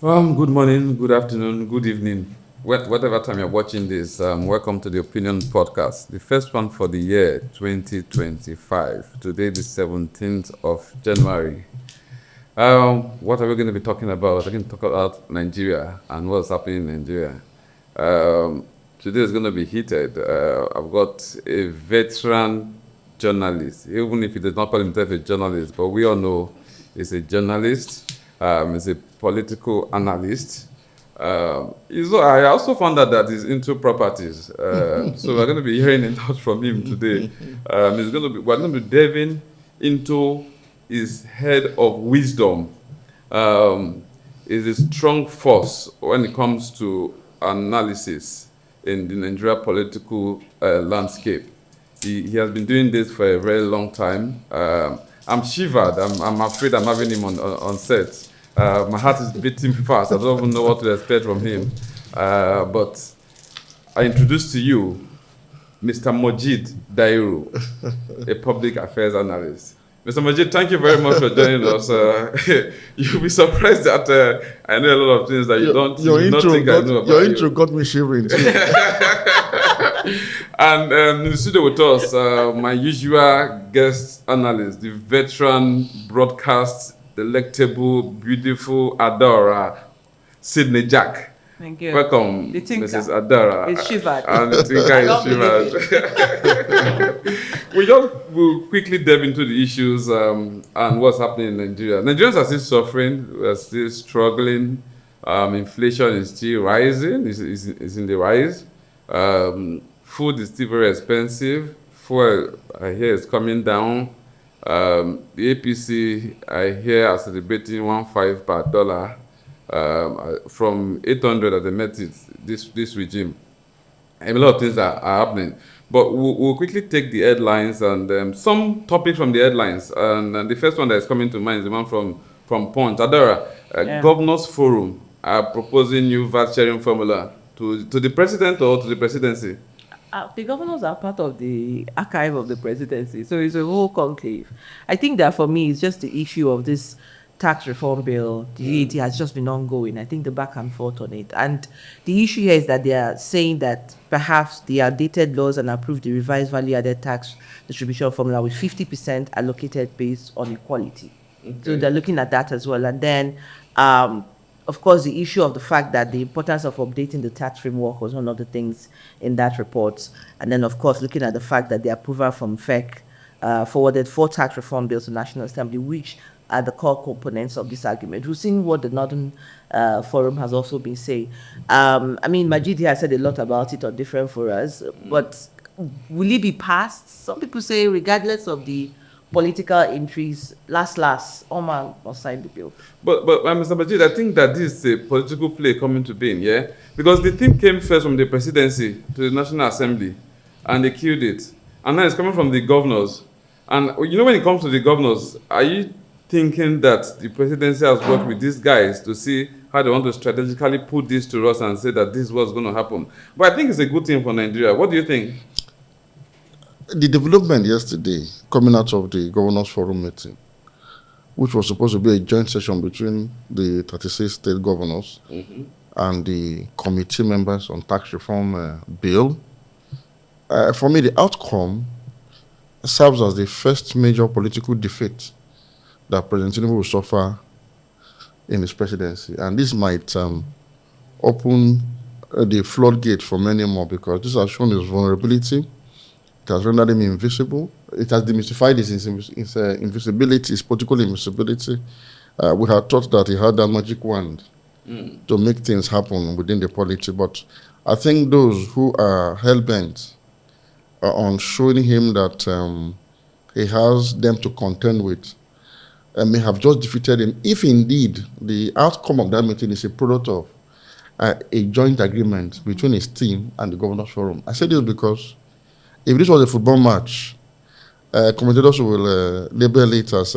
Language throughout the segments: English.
Good morning, good afternoon, good evening. Whatever time you're watching this, welcome to the Opinion Podcast, the first one for the year 2025. Today, the 17th of January. What are we going to be talking about? We're going to talk about Nigeria and what's happening in Nigeria. Today is going to be heated. I've got a veteran journalist, even if he does not call himself a journalist, but we all know he's a journalist. He's a political analyst. I also found out that he's into properties. So we're going to be hearing a lot from him today. We're going to be delving into his head of wisdom. Is a strong force when it comes to analysis in the Nigeria political landscape. He has been doing this for a very long time. I'm shivered. I'm afraid I'm having him on set. My heart is beating fast. I don't even know what to expect from him. But I introduce to you Mr. Mojid Dairu, a public affairs analyst. Mr. Mojid, thank you very much for joining us. You'll be surprised that I know a lot of things that you don't think I know about. Your intro got me shivering too. And in the studio with us, my usual guest analyst, the veteran broadcast delectable, beautiful Adora, Sydney Jack. Thank you. Welcome, Mrs. Adora. It's shivered. And the thinker is shivered. We'll quickly delve into the issues and what's happening in Nigeria. Nigerians are still suffering. We're still struggling. Inflation is still rising. It's in the rise. Food is still very expensive. Fuel, I hear, is coming down. The APC, I hear, are celebrating 1.5 per dollar from 800 that they met it, this regime. And a lot of things are happening. But we'll quickly take the headlines and some topics from the headlines. And the first one that is coming to mind is the one from Punch. Adara, Governors Forum are proposing new VAT sharing formula to the president or to the presidency. The governors are part of the archive of the presidency, so it's a whole conclave. I think that for me, it's just the issue of this tax reform bill. The VAT has just been ongoing. I think the back and forth on it. And the issue here is that they are saying that perhaps the outdated laws and approved the revised value-added tax distribution formula with 50% allocated based on equality. Okay. So they're looking at that as well. And then of course, the issue of the fact that the importance of updating the tax framework was one of the things in that report. And then, of course, looking at the fact that the approval from FEC forwarded 4 tax reform bills to the National Assembly, which are the core components of this argument. We've seen what the Northern Forum has also been saying. Majid has said a lot about it on different forums, but will it be passed? Some people say, regardless of the political intrigues, last, Omar must sign the bill. But Mr. Majid, I think that this is a political play coming to being, yeah? Because the thing came first from the presidency to the National Assembly, and they killed it. And now it's coming from the governors. And when it comes to the governors, are you thinking that the presidency has worked with these guys to see how they want to strategically put this to us and say that this is what's going to happen? But I think it's a good thing for Nigeria. What do you think? The development yesterday coming out of the Governors Forum meeting, which was supposed to be a joint session between the 36 state governors and the committee members on tax reform bill, for me, the outcome serves as the first major political defeat that President Tinubu will suffer in his presidency. And this might open the floodgate for many more, because this has shown his vulnerability. It has rendered him invisible. It has demystified his invisibility, his political invisibility. We had thought that he had that magic wand to make things happen within the polity. But I think those who are hell-bent on showing him that he has them to contend with may have just defeated him, if indeed the outcome of that meeting is a product of a joint agreement between his team and the Governors Forum. I say this because if this was a football match, commentators will label it as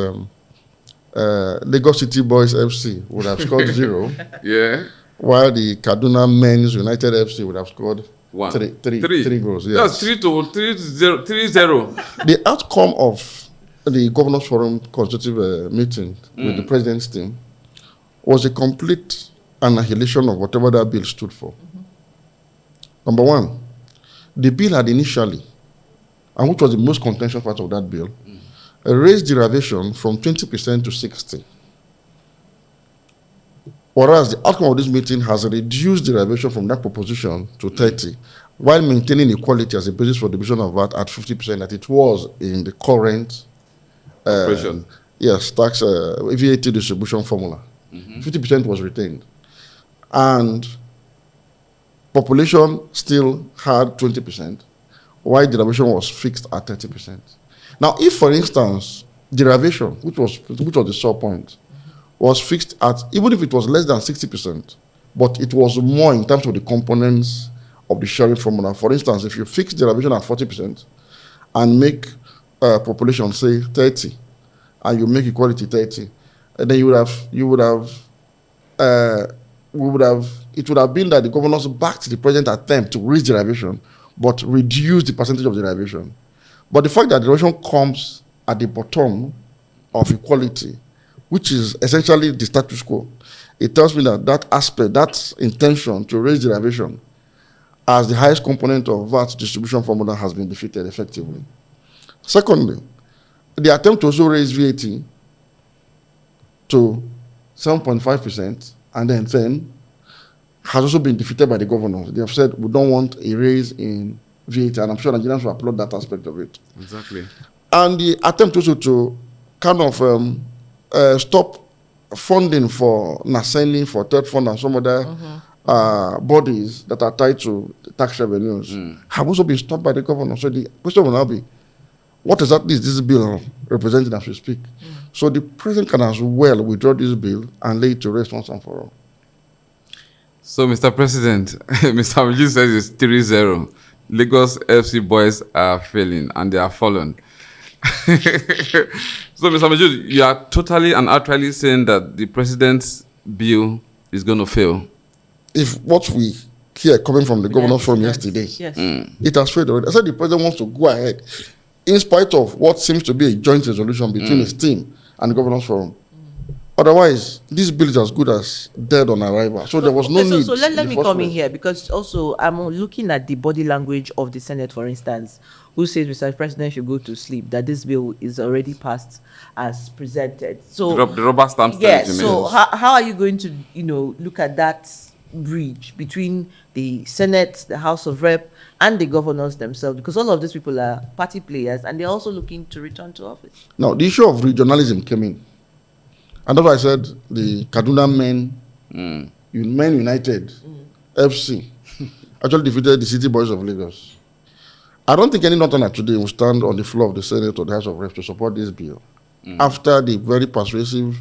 Lagos City Boys FC would have scored 0. Yeah. While the Kaduna Men's United FC would have scored three goals. That's Yes. 3-0. The outcome of the Governors Forum constitutive meeting with the president's team was a complete annihilation of whatever that bill stood for. Number one, the bill had initially, and which was the most contentious part of that bill, raised derivation from 20% to 60%. Whereas the outcome of this meeting has reduced derivation from that proposition to 30%, while maintaining equality as a basis for division of VAT at 50% that it was in the current tax VAT distribution formula. 50% was retained. And population still had 20%, while derivation was fixed at 30%. Now, if, for instance, derivation, which was the sore point, was fixed at, even if it was less than 60%, but it was more in terms of the components of the sharing formula. For instance, if you fix derivation at 40% and make population, say, 30%, and you make equality 30%, and then it would have been that the governors backed the present attempt to raise derivation, but reduce the percentage of derivation. But the fact that derivation comes at the bottom of equality, which is essentially the status quo, it tells me that aspect, that intention to raise derivation as the highest component of VAT distribution formula has been defeated effectively. Secondly, the attempt to also raise VAT to 7.5% and then 10% has also been defeated by the governors. They have said, we don't want a raise in VAT, and I'm sure Nigerians will applaud that aspect of it. Exactly. And the attempt also to kind of stop funding for NASENI, for Third Fund, and some other bodies that are tied to tax revenues have also been stopped by the governor. So the question will now be, what exactly is this bill representing as we speak? So the president can as well withdraw this bill and lay it to rest once and for all. So, Mr. President, Mr. Amaju says it's 3-0. Lagos FC boys are failing and they are fallen. So, Mr. Amaju, you are totally and utterly saying that the president's bill is going to fail. If what we hear coming from the governors from yesterday, it has failed already. I said the president wants to go ahead, in spite of what seems to be a joint resolution between his team and the governors forum. Otherwise, this bill is as good as dead on arrival. So there was no need. So let me come in here, because also I'm looking at the body language of the Senate, for instance, who says Mr. President should go to sleep, that this bill is already passed as presented. So the rubber stamp. Yes. So how are you going to look at that bridge between the Senate, the House of Rep, and the governors themselves? Because all of these people are party players and they're also looking to return to office. Now, the issue of regionalism came in. And that's why I said the Kaduna Men United FC actually defeated the City Boys of Lagos. I don't think any Northerner today will stand on the floor of the Senate or the House of Reps to support this bill after the very persuasive,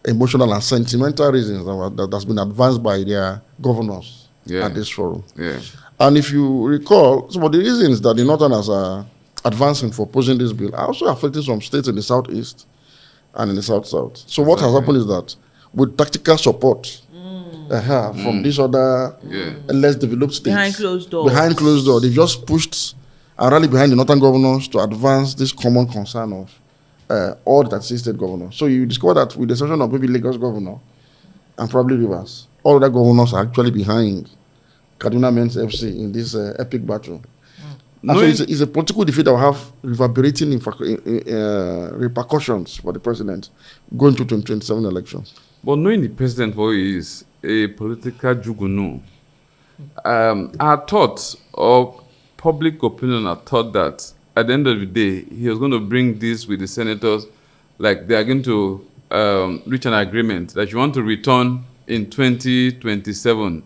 emotional and sentimental reasons that has been advanced by their governors at this forum. Yeah. And if you recall, some of the reasons that the Northerners are advancing for opposing this bill are also affecting some states in the southeast and in the south-south. So what has happened is that with tactical support from these other less developed states, behind closed doors, they've just pushed and rallied behind the northern governors to advance this common concern of all the 36 state governors. So you discover that with the exception of maybe Lagos governor and probably Rivers, all other governors are actually behind Kaduna Men's FC in this epic battle. So it's a political defeat that will have reverberating repercussions for the president going to 2027 elections. But knowing the president for he is a political jugunu, our thoughts or public opinion are thought that at the end of the day, he was going to bring this with the senators, like they are going to reach an agreement that you want to return in 2027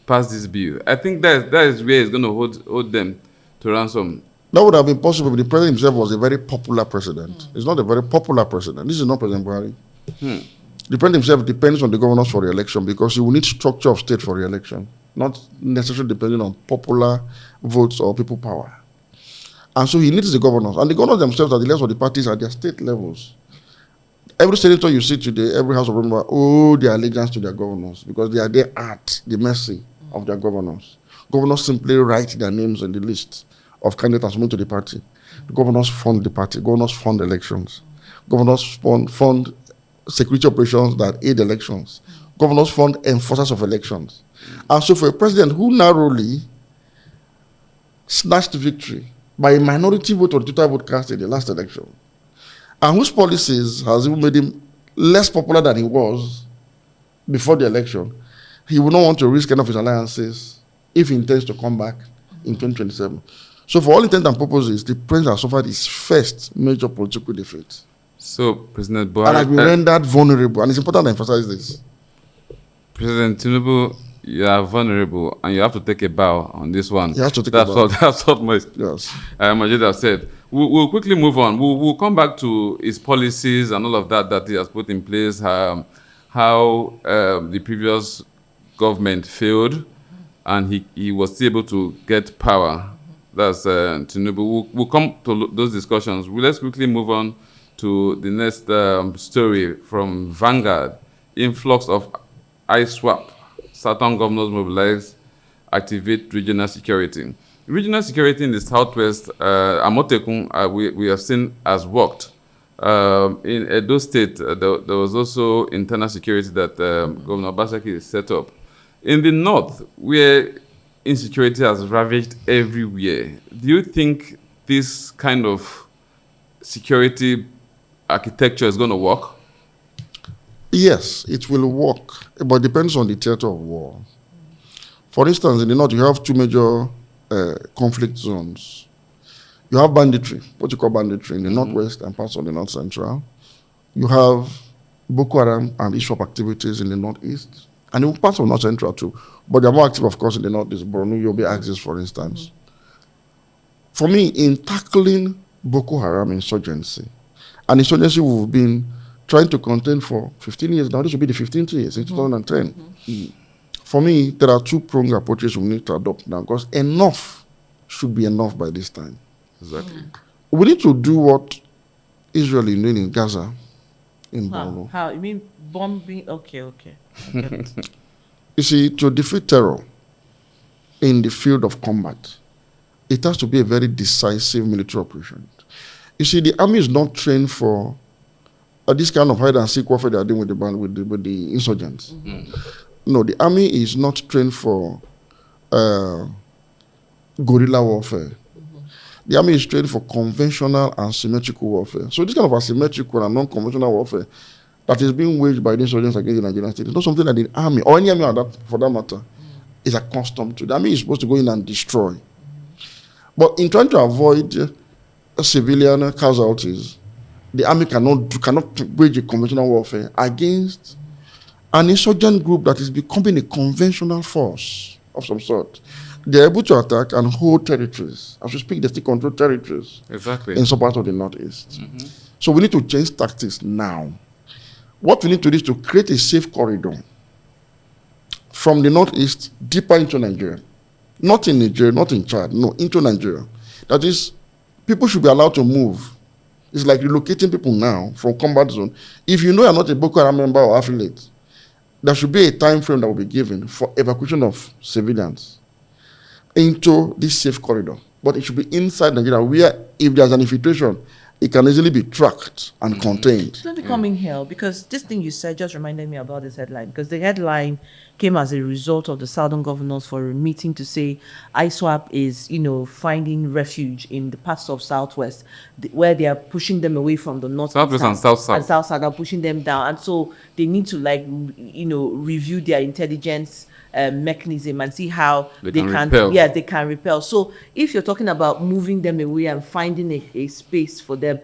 past this bill. I think that is where he's going to hold them to ransom. That would have been possible if the president himself was a very popular president. He's not a very popular president. This is not President Buhari. The president himself depends on the governors for re-election because he will need structure of state for re-election, not necessarily depending on popular votes or people power. And so he needs the governors. And the governors themselves are the leaders of the parties at their state levels. Every senator you see today, every House of Representatives, owe their allegiance to their governors because they are there at the mercy of their governors. Governors simply write their names on the list of candidates moving to the party. The governors fund the party. Governors fund elections. Governors fund security operations that aid elections. Governors Fund enforcers of elections. And so for a president who narrowly snatched victory by a minority vote or total vote cast in the last election, and whose policies has even made him less popular than he was before the election, he would not want to risk any of his alliances if he intends to come back in 2027. So for all intents and purposes, the president has suffered his first major political defeat. So, President And Buhari... has been rendered vulnerable. And it's important to emphasize this. President Tinubu, you are vulnerable and you have to take a bow on this one. You have to take a bow. That's what Majid has said. We'll quickly move on. We'll come back to his policies and all of that he has put in place, how the previous government failed and he was still able to get power. That's Tinubu. We'll come to those discussions. Let's quickly move on to the next story from Vanguard. Influx of ISWAP. Southern governors mobilize, activate regional security. Regional security in the southwest, Amotekun, we have seen has worked. In Edo State, there was also internal security that Governor Obaseki set up. In the north, where insecurity has ravaged everywhere, do you think this kind of security architecture is going to work? Yes, it will work, but it depends on the theater of war. For instance, in the north, you have two major conflict zones. You have banditry, what you call banditry, in the northwest and parts of the north central. You have Boko Haram and ISWAP activities in the northeast, and in parts of north central too. But they're more active, of course, in the northeast, Borno, Yobe axis, for instance. For me, in tackling Boko Haram insurgency, and insurgency we've been trying to contain for 15 years now. This will be the 15th year since 2010. For me, there are two-pronged approaches we need to adopt now because enough should be enough by this time. Exactly. We need to do what Israel is doing in Gaza, in Borno. How? You mean bombing? Okay. I get it. You see, to defeat terror in the field of combat, it has to be a very decisive military operation. You see, the army is not trained for this kind of hide-and-seek warfare they are doing with the insurgents. No, the army is not trained for guerrilla warfare. The army is trained for conventional and symmetrical warfare. So this kind of asymmetrical and non-conventional warfare that is being waged by the insurgents against the Nigerian state is not something that the army, or any army for that matter, is accustomed to. The army is supposed to go in and destroy. But in trying to avoid civilian casualties, the army cannot wage a conventional warfare against an insurgent group that is becoming a conventional force of some sort. They're able to attack and hold territories. As we speak, they still control territories. Exactly. In some parts of the northeast. So we need to change tactics now. What we need to do is to create a safe corridor from the northeast deeper into Nigeria. Not in Nigeria, not in Chad, no, into Nigeria. That is, people should be allowed to move. It's like relocating people now from combat zone. If you know you're not a Boko Haram member or affiliate, there should be a time frame that will be given for evacuation of civilians into this safe corridor. But it should be inside Nigeria where if there's an infiltration, it can easily be tracked and contained. Let me come in here because this thing you said just reminded me about this headline because the headline came as a result of the Southern governors for a meeting to say ISWAP is, finding refuge in the parts of Southwest where they are pushing them away from the North. Southwest and South. And South Side are pushing them down. And so they need to review their intelligence mechanism and see how they can repel. Yeah, they can repel. So if you're talking about moving them away and finding a space for them,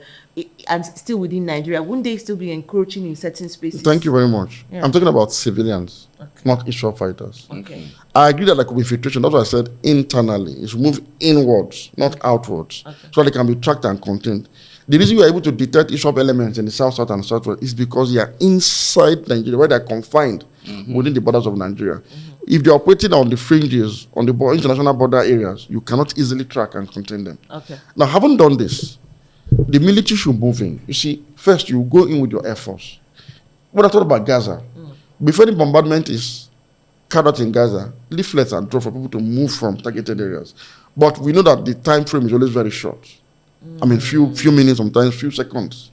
and still within Nigeria, wouldn't they still be encroaching in certain spaces? Thank you very much. Yeah. I'm talking about civilians, not ISWAP fighters. Okay. I agree that there could be infiltration. That's what I said internally. It's move inwards, not outwards, so they can be tracked and contained. The reason we are able to detect ISWAP elements in the south, south, and southwest is because they are inside Nigeria, where they are confined within the borders of Nigeria. If they are operating on the fringes, on the international border areas, you cannot easily track and contain them. Okay. Now, having done this, the military should move in. You see, first you go in with your air force. What I thought about Gaza, before the bombardment is carried out in Gaza, leaflets are drawn for people to move from targeted areas. But we know that the time frame is always very short. I mean, few minutes, sometimes few seconds.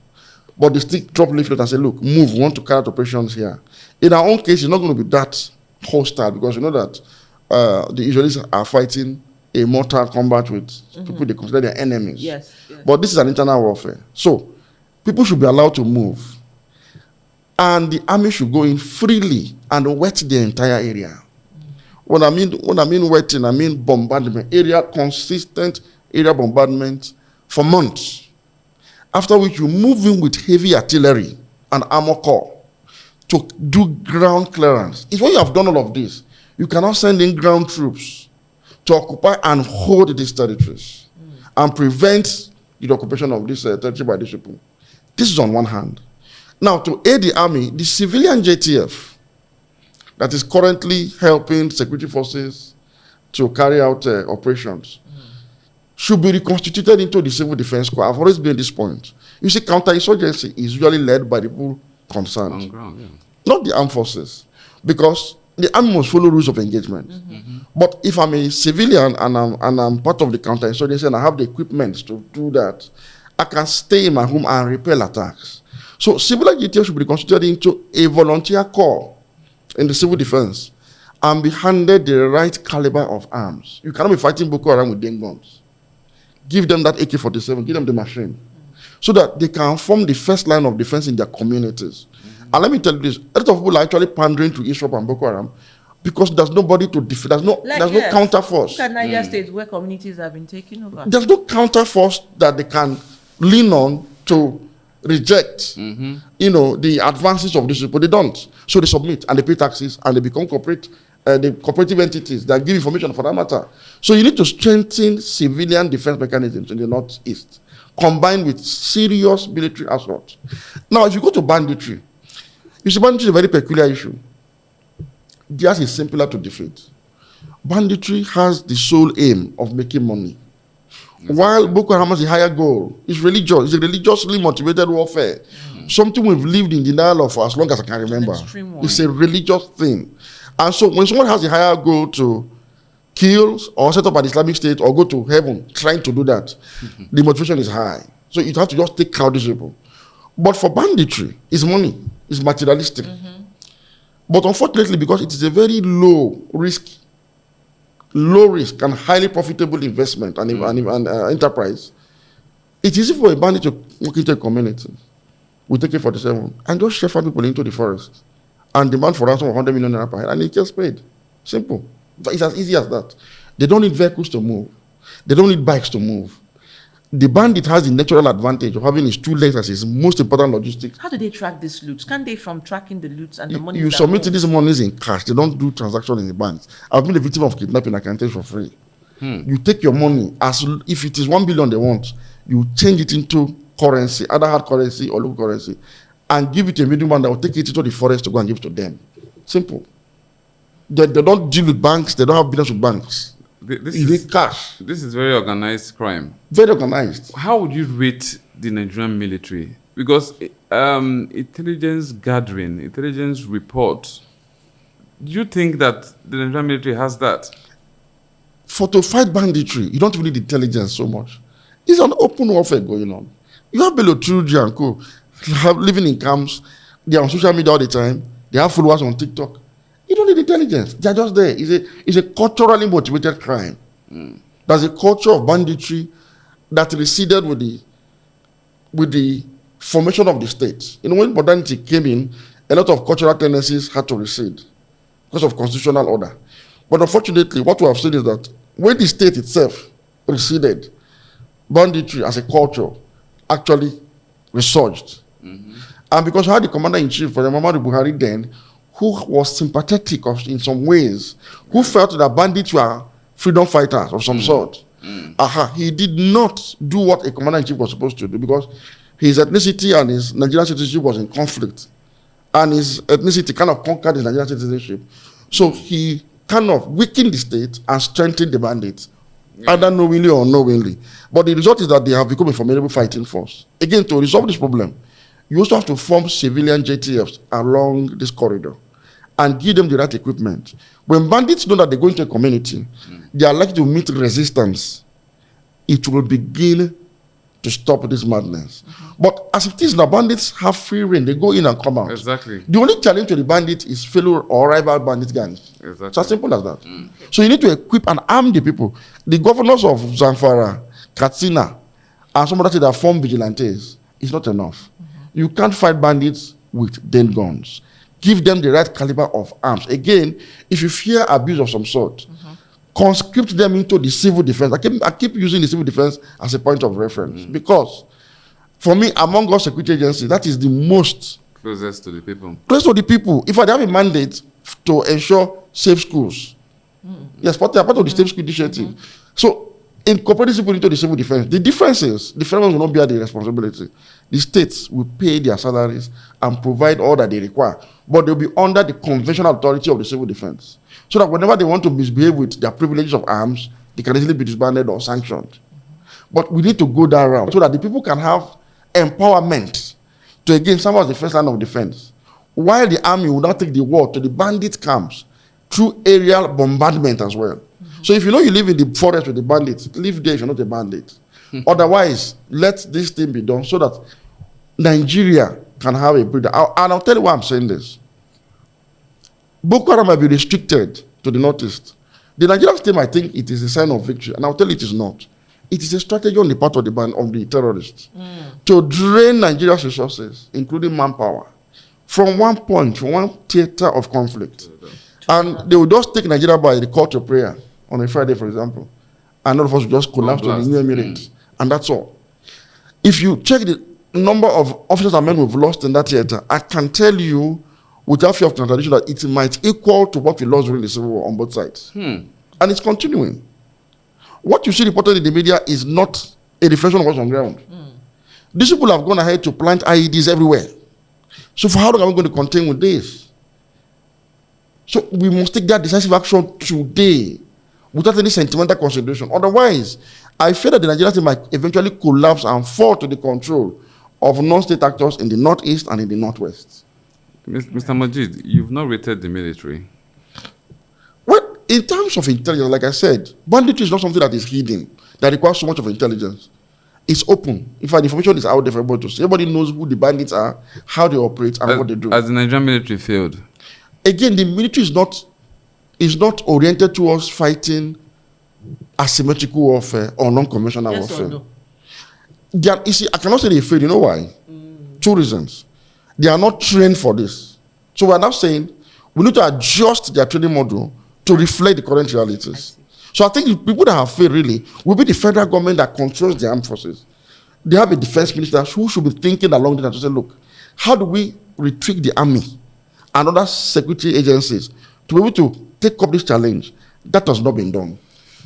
But they still drop leaflet and say, look, move, we want to carry out operations here. In our own case, it's not going to be that hostile because you know that the Israelis are fighting a mortal combat with people they consider their enemies. Yes. But this is an internal warfare. So people should be allowed to move. And the army should go in freely and wet the entire area. When I mean wetting, I mean bombardment, consistent area bombardment for months. After which you move in with heavy artillery and armor corps to do ground clearance. It's when you have done all of this, you cannot send in ground troops to occupy and hold these territories and prevent the occupation of this territory by these people. This is on one hand. Now, to aid the army, the civilian JTF that is currently helping security forces to carry out operations should be reconstituted into the Civil Defense Corps. I've always been at this point. You see, counterinsurgency is usually led by the people concerned, On ground, yeah. not the armed forces, because the army must follow rules of engagement. But if I'm a civilian and I'm part of the counterinsurgency and I have the equipment to do that, I can stay in my home and repel attacks. So civilian JTF should be reconstituted into a volunteer corps in the civil defense and be handed the right caliber of arms. You cannot be fighting Boko Haram with den guns. Give them that AK-47, give them the machine, so that they can form the first line of defense in their communities. And let me tell you this, a lot of people are actually pandering to ISWAP and Boko Haram because there's nobody to defend, there's no counter force. Look at Niger State where communities have been taken over. There's no counter force that they can lean on to reject, the advances of these people. They don't. So they submit and they pay taxes and they become the cooperative entities that give information for that matter. So you need to strengthen civilian defense mechanisms in the Northeast, combined with serious military assault. Now, if you go to banditry, you see banditry is a very peculiar issue. Theirs is simpler to defeat. Banditry has the sole aim of making money. While Boko Haram has a higher goal, it's religious. It's a religiously motivated warfare. Something we've lived in denial of for as long as I can remember. It's a religious thing. And so when someone has a higher goal to kill or set up an Islamic state or go to heaven trying to do that, the motivation is high. So you have to just take out these people. But for banditry, it's money. It's materialistic. But unfortunately, because it is a very low risk and highly profitable investment and enterprise, it's easy for a bandit to walk into a community with AK-47 and just shepherd people into the forest and demand for ransom of 100 million naira per head, and it gets paid. Simple. It's as easy as that. They don't need vehicles to move. They don't need bikes to move. The bandit has the natural advantage of having his two legs as his most important logistics. How do they track these loots? Can't they from tracking the loots and the money? You submit these monies in cash. They don't do transactions in the banks. I've been a victim of kidnapping. I can tell you for free. You take your money, as if it is 1 billion they want, you change it into currency, either hard currency or local currency, and give it to a middleman that will take it into the forest to go and give it to them. Simple. They don't deal with banks. They don't have business with banks. This is cash. This is very organized crime. Very organized. How would you rate the Nigerian military? Because intelligence gathering, intelligence report, do you think that the Nigerian military has that? To fight banditry, you don't really need intelligence so much. It's an open warfare going on. You have Bello Truji and co. living in camps. They are on social media all the time. They have followers on TikTok. You don't need intelligence. They're just there. It's a culturally motivated crime. There's a culture of banditry that receded with the formation of the state. When modernity came in, a lot of cultural tendencies had to recede because of constitutional order. But unfortunately, what we have seen is that when the state itself receded, banditry as a culture actually resurged. And because I had the commander-in-chief, for the Muhammadu Buhari then, who was sympathetic in some ways, who felt that bandits were freedom fighters of some sort. He did not do what a commander-in-chief was supposed to do because his ethnicity and his Nigerian citizenship was in conflict. And his ethnicity kind of conquered his Nigerian citizenship. So he kind of weakened the state and strengthened the bandits, either knowingly or unknowingly. But the result is that they have become a formidable fighting force. Again, to resolve this problem, you also have to form civilian JTFs along this corridor and give them the right equipment. When bandits know that they go into a community, they are likely to meet resistance. It will begin to stop this madness. But as it is now, bandits have free reign. They go in and come out. Exactly. The only challenge to the bandit is fellow or rival bandit gangs. Exactly. It's as simple as that. So you need to equip and arm the people. The governors of Zamfara, Katsina, and some other states that form vigilantes is not enough. You can't fight bandits with then guns. Give them the right caliber of arms. Again, if you fear abuse of some sort, conscript them into the civil defense. I keep using the civil defense as a point of reference because, for me, among all security agencies, that is the most closest to the people. close to the people. If I have a mandate to ensure safe schools, yes, but they are part of the safe school initiative. So, incorporating people into the civil defense, the difference is the federal will not bear the responsibility. The states will pay their salaries and provide all that they require, but they'll be under the conventional authority of the civil defense. So that whenever they want to misbehave with their privileges of arms, they can easily be disbanded or sanctioned. But we need to go that route so that the people can have empowerment to again serve as the first line of defense. While the army will not take the war to the bandit camps through aerial bombardment as well. So if you know you live in the forest with the bandits, live there if you're not a bandit. Otherwise, let this thing be done so that Nigeria can have a breather. And I'll tell you why I'm saying this. Boko Haram might be restricted to the northeast. The Nigerian state might think it is a sign of victory, and I'll tell you it is not. It is a strategy on the part of the terrorists to drain Nigeria's resources, including manpower, from one point, from one theater of conflict. And they will just take Nigeria by the call to prayer on a Friday, for example, and all of us will just collapse to the New Emirates, and that's all. If you check the number of officers and men we've lost in that theater, I can tell you without fear of contradiction that it might equal to what we lost during the Civil War on both sides. And it's continuing. What you see reported in the media is not a reflection of what's on ground. These people have gone ahead to plant IEDs everywhere. So for how long are we going to contain with this? So we must take that decisive action today without any sentimental consideration. Otherwise, I fear that the Nigerian state might eventually collapse and fall to the control of non-state actors in the northeast and in the northwest. Mr. Majid, you've not rated the military. Well, in terms of intelligence, like I said, banditry is not something that is hidden, that requires so much of intelligence. It's open. In fact, information is out there for everybody to see. Everybody knows who the bandits are, how they operate, and what they do. As the Nigerian military failed? Again, the military is not oriented towards fighting asymmetrical warfare or non-conventional warfare. Or no? You see, I cannot say they failed. You know why? 2 reasons. They are not trained for this. So we're now saying we need to adjust their training model to reflect the current realities. So I think the people that have failed really will be the federal government that controls the armed forces. They have a defense minister who should be thinking along the line to say, look, how do we retrieve the army and other security agencies to be able to take up this challenge? That has not been done.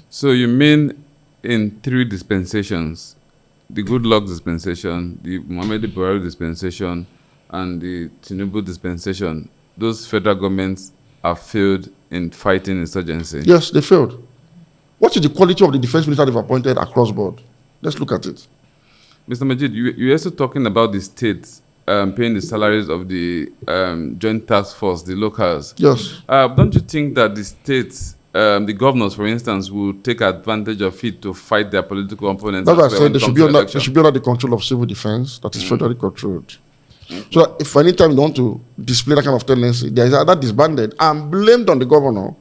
So you mean in 3 dispensations, the Goodluck dispensation, the Muhammadu Buhari dispensation, and the Tinubu dispensation, those federal governments have failed in fighting insurgency? Yes, they failed. What is the quality of the defense minister they've appointed across board? Let's look at it. Mr. Majid, you're also talking about the states paying the salaries of the joint task force, the locals. Yes. Don't you think that the states, the governors, for instance, will take advantage of it to fight their political opponents? That's why I said they should be under the control of civil defense that is federally controlled. So that if any time they want to display that kind of tendency, there is either disbanded and blamed on the governor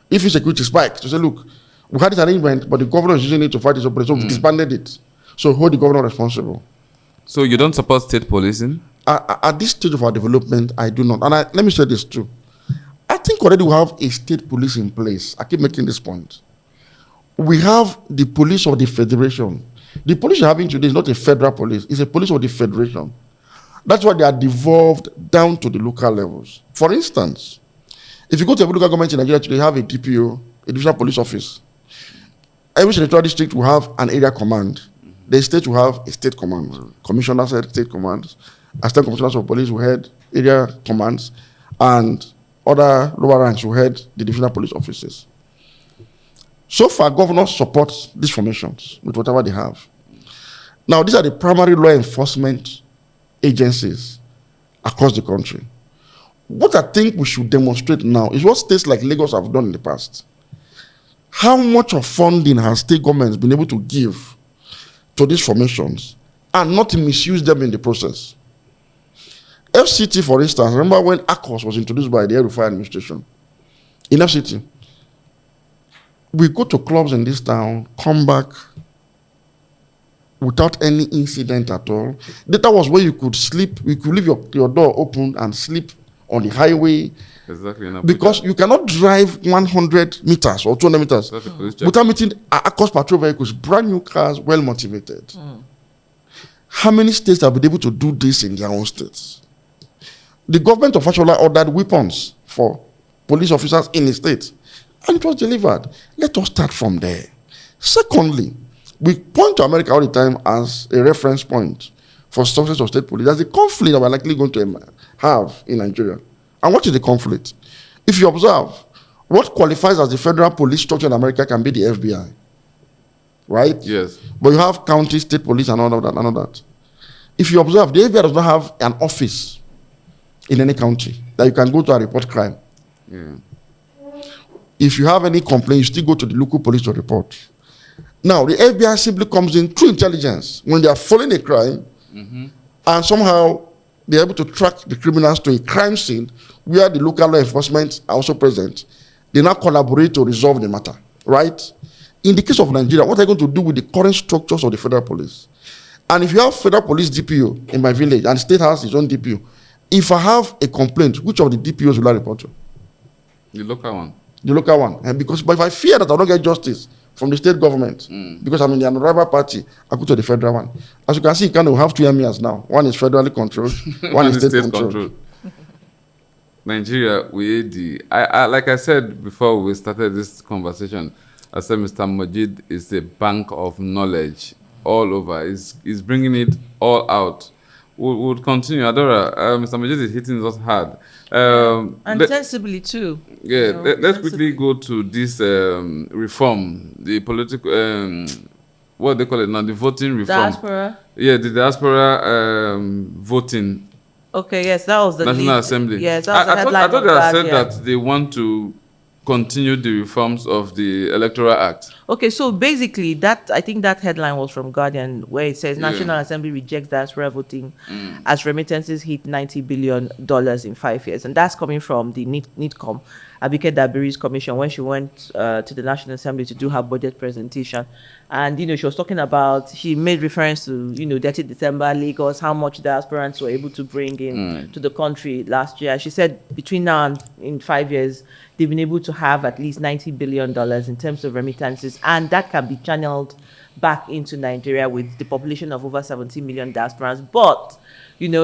if insecurity spikes. To say, look, we had this arrangement, but the governor is using it to fight his operation, so we disbanded it. So hold the governor responsible. So you don't support state policing? At this stage of our development, I do not. And let me say this too. I think already we have a state police in place. I keep making this point. We have the police of the federation. The police you're having today is not a federal police. It's a police of the federation. That's why they are devolved down to the local levels. For instance, if you go to a local government in Nigeria today, you have a DPO, a divisional police office. Every senatorial district will have an area command. The state will have a state command. Commissioners head state commands. Assistant commissioners of police will head area commands. And other lower ranks will head the divisional police offices. So far, governors support these formations with whatever they have. Now, these are the primary law enforcement agencies across the country. What I think we should demonstrate now is what states like Lagos have done in the past. How much of funding has state governments been able to give to these formations and not to misuse them in the process. FCT, for instance, remember when ACOS was introduced by the El-Rufai administration? In FCT, we go to clubs in this town, come back without any incident at all. That was where you could sleep, you could leave your door open and sleep on the highway. Exactly. Because you cannot drive 100 meters or 200 meters without meeting ACOS patrol vehicles, brand new cars, well motivated. How many states have been able to do this in their own states? The government of Fashola ordered weapons for police officers in the state, and it was delivered. Let us start from there. Secondly, we point to America all the time as a reference point for success of state police. There's a conflict that we're likely going to have in Nigeria. And what is the conflict? If you observe, what qualifies as the federal police structure in America can be the FBI. Right? Yes. But you have county, state police, and all of that, and all that. If you observe, the FBI does not have an office in any county that you can go to and report crime. Yeah. If you have any complaint, you still go to the local police to report. Now, the FBI simply comes in through intelligence when they are following a crime, and somehow they're able to track the criminals to a crime scene where the local law enforcement are also present. They now collaborate to resolve the matter, right? In the case of Nigeria, what are you going to do with the current structures of the federal police? And if you have federal police DPO in my village and the state has its own DPO, if I have a complaint, which of the DPOs will I report to? The local one. The local one. And but if I fear that I don't get justice from the state government, because I'm in the rival party, I go to the federal one. As you can see, you kind of have two emirs now. One is federally controlled, one is state controlled. Nigeria, I like I said before we started this conversation, I said Mr. Majid is a bank of knowledge all over. He's bringing it all out. We'll continue. Adora, Mr. Majid is hitting us hard. And sensibly too. Yeah, let's quickly go to this reform, the political, what they call it now, the voting reform. Diaspora? Yeah, the diaspora voting. Okay, yes, that was the National Assembly. Yes, that was the headline. I thought they had said that they want to continue the reforms of the Electoral Act. Okay, so basically, I think that headline was from Guardian, where it says National Assembly rejects diaspora voting as remittances hit $90 billion in 5 years. And that's coming from the NITCOM, Abike Dabiri's commission, when she went to the National Assembly to do her budget presentation. And, she was talking about, she made reference to, 30 December, Lagos, how much diasporans were able to bring in to the country last year. She said between now and in 5 years, they've been able to have at least $90 billion in terms of remittances, and that can be channeled back into Nigeria with the population of over 70 million diasporans. But,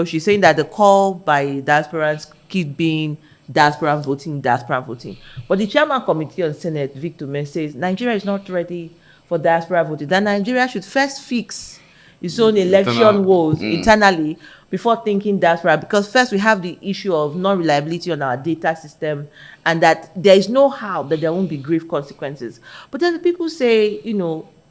she's saying that the call by diasporans keep being diaspora voting. But the chairman committee on Senate, Victor Men, says Nigeria is not ready for diaspora voting, that Nigeria should first fix its own election woes internally before thinking diaspora, because first we have the issue of non-reliability on our data system, and that there is no how that there won't be grave consequences. But then the people say,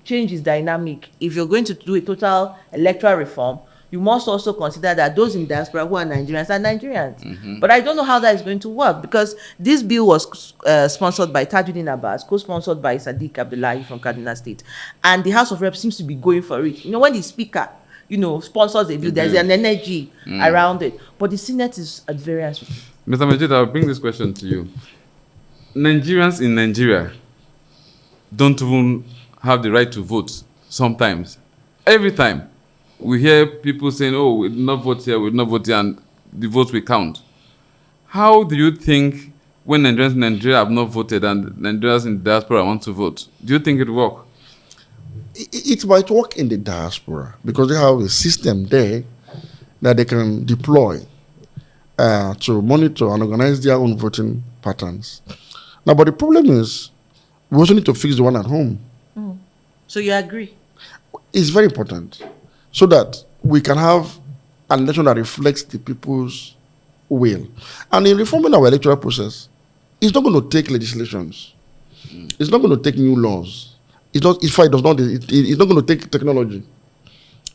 change is dynamic. If you're going to do a total electoral reform, you must also consider that those in diaspora who are Nigerians are Nigerians. But I don't know how that is going to work, because this bill was sponsored by Tajuddin Abbas, co-sponsored by Sadiq Abdullahi from Kaduna State. And the House of Reps seems to be going for it. When the speaker, sponsors a bill, there's an energy around it. But the Senate is at variance with it. Mr. Majid, I'll bring this question to you. Nigerians in Nigeria don't even have the right to vote sometimes. Every time we hear people saying, we did not vote here, and the votes will count. How do you think when Nigerians in Nigeria have not voted and Nigerians in diaspora want to vote, do you think it will work? It might work in the diaspora because they have a system there that they can deploy to monitor and organize their own voting patterns. Now, but the problem is, we also need to fix the one at home. So you agree? It's very important so that we can have an election that reflects the people's will. And in reforming our electoral process, it's not going to take legislations. It's not going to take new laws. It's not going to take technology.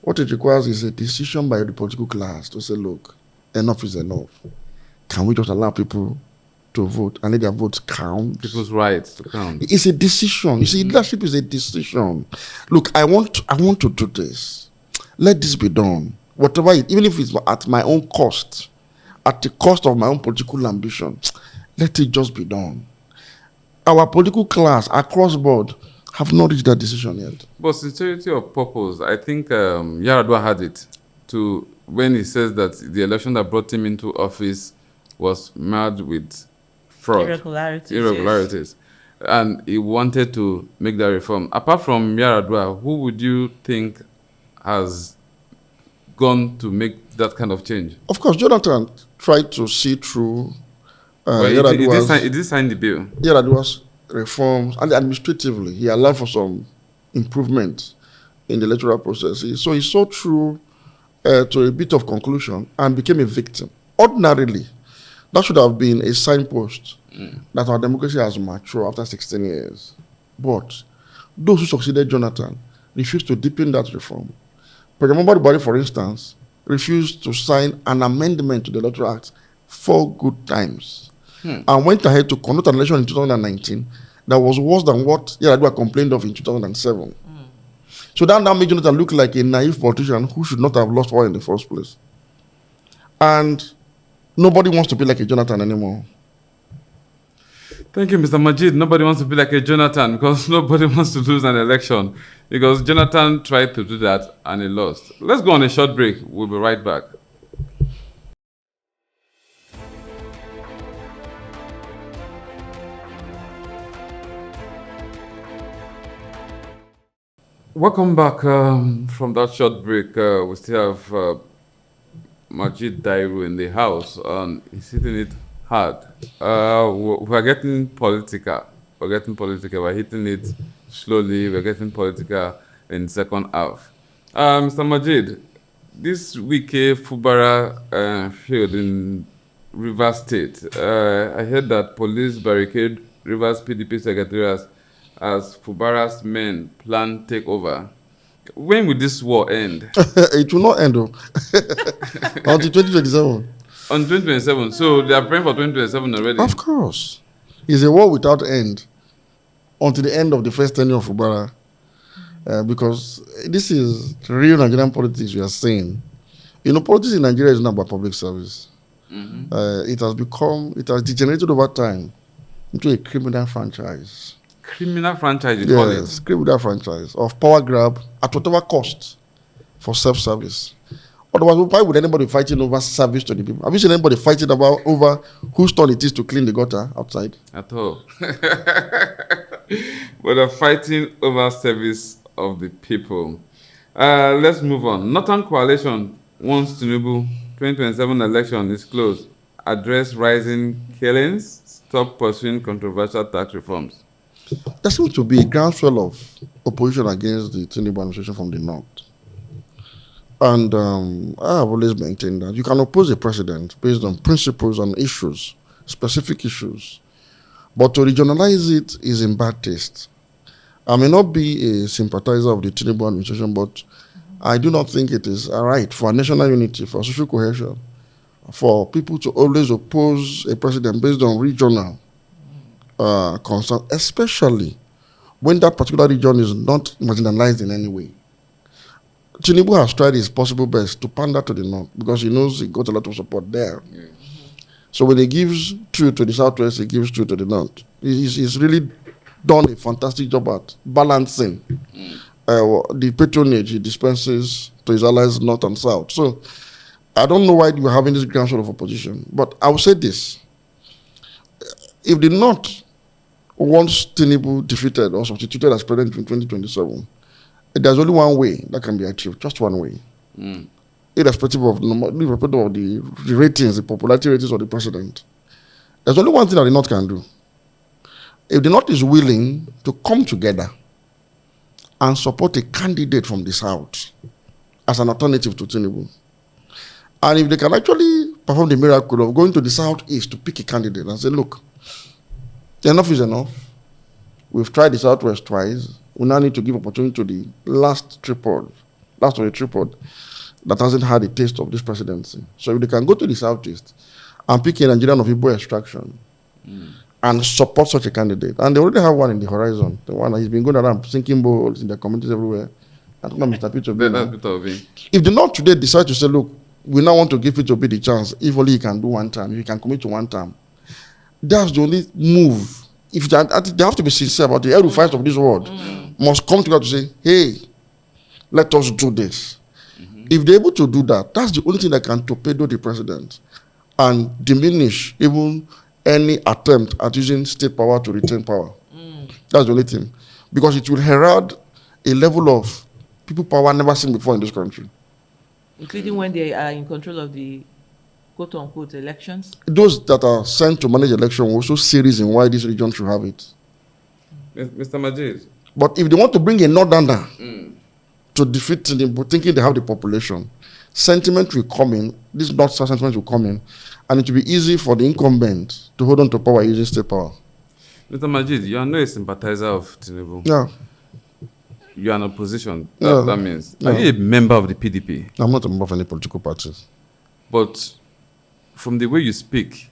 What it requires is a decision by the political class to say, look, enough is enough. Can we just allow people to vote and let their votes count? People's rights to count. It's a decision. You see, leadership is a decision. Look, I want to do this. let this be done. Whatever, even if it's at my own cost, at the cost of my own political ambition, let it just be done. Our political class across board have not reached that decision yet. But sincerity of purpose, I think Yaradua had it to when he says that the election that brought him into office was marred with fraud, irregularities. And he wanted to make that reform. Apart from Yaradua, who would you think has gone to make that kind of change? Of course, Jonathan tried to see through He did sign the bill. Yaradua's reforms, and administratively, he allowed for some improvement in the electoral process. So he saw through to a bit of conclusion and became a victim. Ordinarily, that should have been a signpost that our democracy has matured after 16 years. But those who succeeded Jonathan refused to deepen that reform. President Muhammadu Buhari, for instance, refused to sign an amendment to the Electoral Act 4 good times and went ahead to conduct an election in 2019 that was worse than what Yaradua complained of in 2007. So that now made Jonathan look like a naive politician who should not have lost power in the first place. And nobody wants to be like a Jonathan anymore. Thank you, Mr. Majid. Nobody wants to be like a Jonathan because nobody wants to lose an election because Jonathan tried to do that and he lost. Let's go on a short break. We'll be right back. Welcome back from that short break. We still have Majid Dairu in the house and he's hitting it hard. We're getting political. We're hitting it slowly. We're getting political in second half. Mr. Majid, this week Fubara field in Rivers State. I heard that police barricade Rivers PDP secretariat as Fubara's men plan takeover. When will this war end? It will not end until 2027. On 2027, so they are praying for 2027 already. Of course. It's a war without end until the end of the first tenure of Fubara. Because this is real Nigerian politics we are saying. You know, politics in Nigeria is not about public service. It has degenerated over time into a criminal franchise. Criminal franchise, you call it? Yes, criminal franchise of power grab at whatever cost for self-service. Otherwise, why would anybody fighting over service to the people? Have you seen anybody fighting over whose turn it is to clean the gutter outside? At all. But they're fighting over service of the people. Let's move on. Northern Coalition wants Tinubu 2027 election is close. Address rising killings. Stop pursuing controversial tax reforms. There seems to be a groundswell of opposition against the Tinubu administration from the north. And I have always maintained that you can oppose a president based on principles and issues, specific issues. But to regionalize it is in bad taste. I may not be a sympathizer of the Tinubu administration, but I do not think it is right for national unity, for social cohesion, for people to always oppose a president based on regional concern, especially when that particular region is not marginalized in any way. Tinubu has tried his possible best to pander to the north because he knows he got a lot of support there. So when he gives truth to the southwest, he gives truth to the north. He's really done a fantastic job at balancing the patronage he dispenses to his allies north and south. So I don't know why we're having this groundswell of opposition, but I will say this. If the north wants Tinubu defeated or substituted as president in 2027, there's only one way that can be achieved, just one way. Irrespective of the ratings, the popularity ratings of the president. There's only one thing that the North can do. If the North is willing to come together and support a candidate from the South as an alternative to Tinubu, and if they can actually perform the miracle of going to the Southeast to pick a candidate and say, look, enough is enough. We've tried the Southwest twice. We now need to give opportunity to the last of the tripod that hasn't had a taste of this presidency. So if they can go to the Southeast and pick a Nigerian of Igbo extraction and support such a candidate, and they already have one in the horizon, the one that has been going around sinking balls in their communities everywhere, I don't know Mr. Peter Obi. That's Peter Obi. If the North today decide to say, look, we now want to give Peter Obi the chance, if only he can do one term, if he can commit to one term, that's the only move. If they have to be sincere about the El-Rufais of this world, must come together to say, hey, let us do this. If they're able to do that, that's the only thing that can torpedo the president and diminish even any attempt at using state power to retain power. That's the only thing. Because it will herald a level of people power never seen before in this country. Including when they are in control of the quote-unquote elections? Those that are sent to manage election will also see reason why this region should have it. Mr. Majid. But if they want to bring a northerner to defeat Tinubu, thinking they have the population, sentiment will come in, this north sentiment will come in, and it will be easy for the incumbent to hold on to power using state power. Mr. Majid, you are not a sympathizer of Tinubu. Yeah. You are in opposition. Yeah. That means. Yeah. Are you a member of the PDP? I'm not a member of any political parties. But from the way you speak,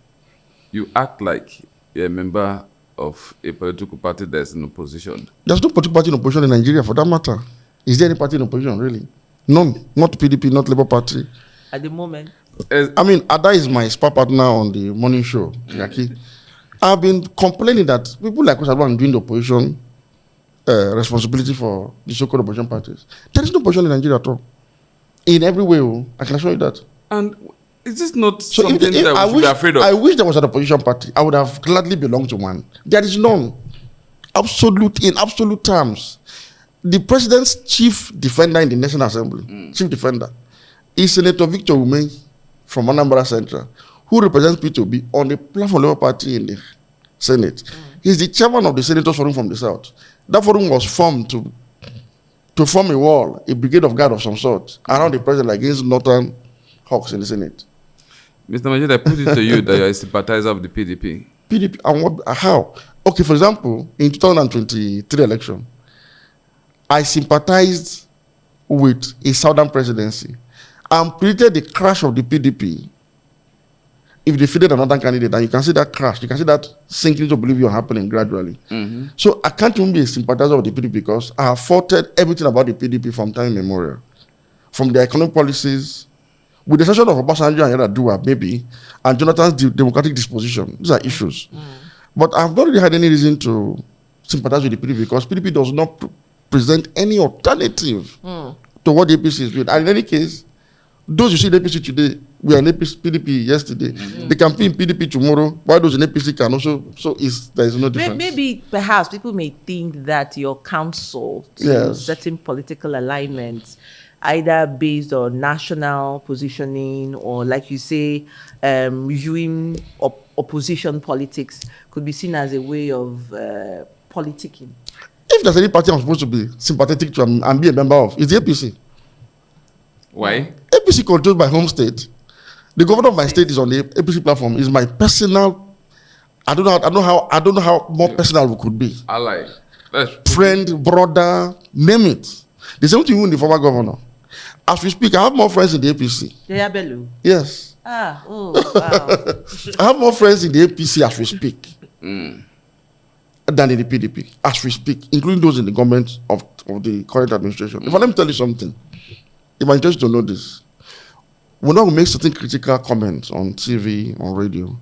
you act like you're a member of a political party that's in opposition. There's no political party in opposition in Nigeria for that matter. Is there any party in opposition, really? None. Not PDP, not Labour Party. At the moment. I mean, Ada is my spa partner on the morning show, Yaki. I've been complaining that people like us are doing the opposition responsibility for the so-called opposition parties. There is no opposition in Nigeria at all. In every way, I can assure you that. And is this not So something that we should be afraid of? I wish there was an opposition party. I would have gladly belonged to one. There is none. In absolute terms. The president's chief defender in the National Assembly, chief defender, is Senator Victor Ume from Anambra Central, who represents P2B on the platform Labour Party in the Senate. He's the chairman of the Senators Forum from the South. That forum was formed to form a wall, a brigade of guard of some sort, around the president against Northern Hawks in the Senate. Mr. Majid, I put it to you that you're a sympathizer of the PDP. PDP, and what, how? Okay, for example, in 2023 election, I sympathized with a southern presidency and predicted the crash of the PDP if they defeated another candidate. And you can see that crash, you can see that sinking into oblivion happening gradually. So I can't even be a sympathizer of the PDP because I have faulted everything about the PDP from time immemorial. From their economic policies, with the exception of Obasanjo and Yar'Adua, maybe, and Jonathan's democratic disposition. These are issues. But I've not really had any reason to sympathize with the PDP because PDP does not present any alternative to what the APC is doing. And in any case, those you see in APC today, we are in PDP yesterday. They can be in PDP tomorrow. Why those in APC can also? So there is no difference. Maybe, perhaps, people may think that your counsel to certain political alignments, either based on national positioning or, like you say, reviewing opposition politics, could be seen as a way of politicking. If there's any party I'm supposed to be sympathetic to and be a member of, it's the APC. Why? APC controls my home state. The governor of my state is on the APC platform. Is my personal. I don't know how more personal we could be. Ally. Friend, brother, name it. The same thing with the former governor. As we speak, I have more friends in the APC. Yaya Bello. Yes. Wow. I have more friends in the APC as we speak than in the PDP as we speak, including those in the government of the current administration. If I let me tell you something, if I'm interested to know this, when I will make certain critical comments on TV, on radio,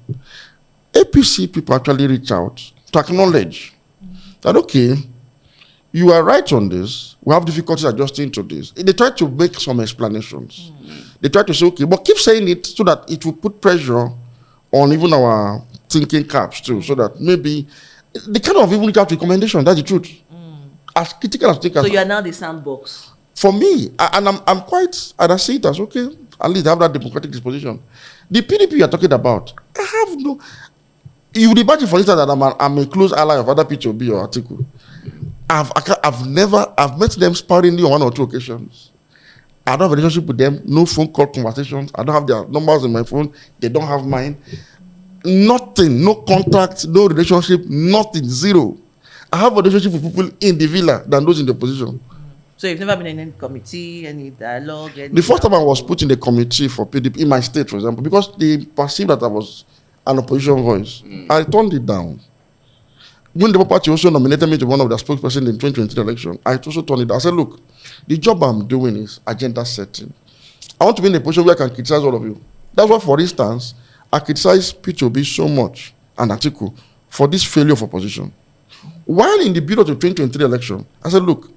APC people actually reach out to acknowledge that, okay, you are right on this, we have difficulties adjusting to this. They try to make some explanations. They try to say, okay, but keep saying it so that it will put pressure on even our thinking caps too, so that maybe they kind of even reach out recommendation. That's the truth. As critical as they can. So you are now the sandbox. For me, I'm quite, and I see it as, okay, at least I have that democratic disposition. The PDP you are talking about, I have no. You would imagine, for instance, that I'm a close ally of other P2B or Atiku. I've met them sparingly on one or two occasions. I don't have a relationship with them, no phone call conversations. I don't have their numbers in my phone. They don't have mine. Nothing, no contact, no relationship, nothing, zero. I have a relationship with people in the villa than those in the opposition. So you've never been in any committee, any dialogue? The first time I was put in the committee for PDP in my state, for example, because they perceived that I was an opposition voice, I turned it down. when the Labour Party also nominated me to one of their spokesperson in 2023 election, I also told it. I said, look, the job I'm doing is agenda setting. I want to be in a position where I can criticize all of you. That's why, for instance, I criticize P2B so much, and Atiku, for this failure of opposition. While in the build of the 2023 election, I said, look,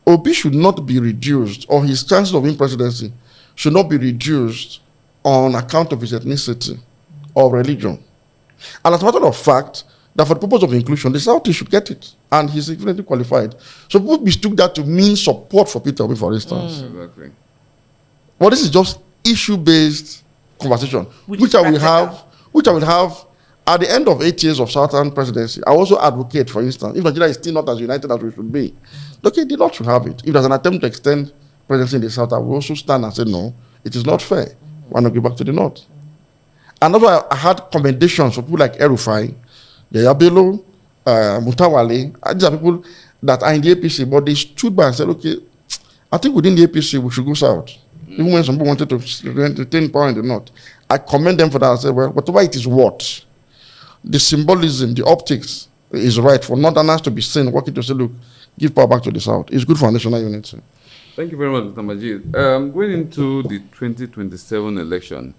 Obi should not be reduced, or his chances of winning presidency should not be reduced on account of his ethnicity or religion. And as a matter of fact, that for the purpose of inclusion, the South should get it. And he's equivalently qualified. So people mistook that to mean support for Peter Obi, for instance. Exactly. Well, this is just issue-based conversation, which I will have at the end of 8 years of Southern presidency. I also advocate, for instance, if Nigeria is still not as united as we should be, okay, the North should have it. If there's an attempt to extend presidency in the South, I will also stand and say, no, it is not fair. Why not give back to the North? And that's why I had commendations for people like Erufai, Yaya Bello, Mutawale. These are people that are in the APC, but they stood by and said, okay, I think within the APC we should go south. Even when some people wanted to retain power in the North. I commend them for that. I said, well, whatever it is what, the symbolism, the optics is right for Northerners to be seen, working to say, look, give power back to the South. It's good for national unity. Thank you very much, Mr. Majid. Going into the 2027 election,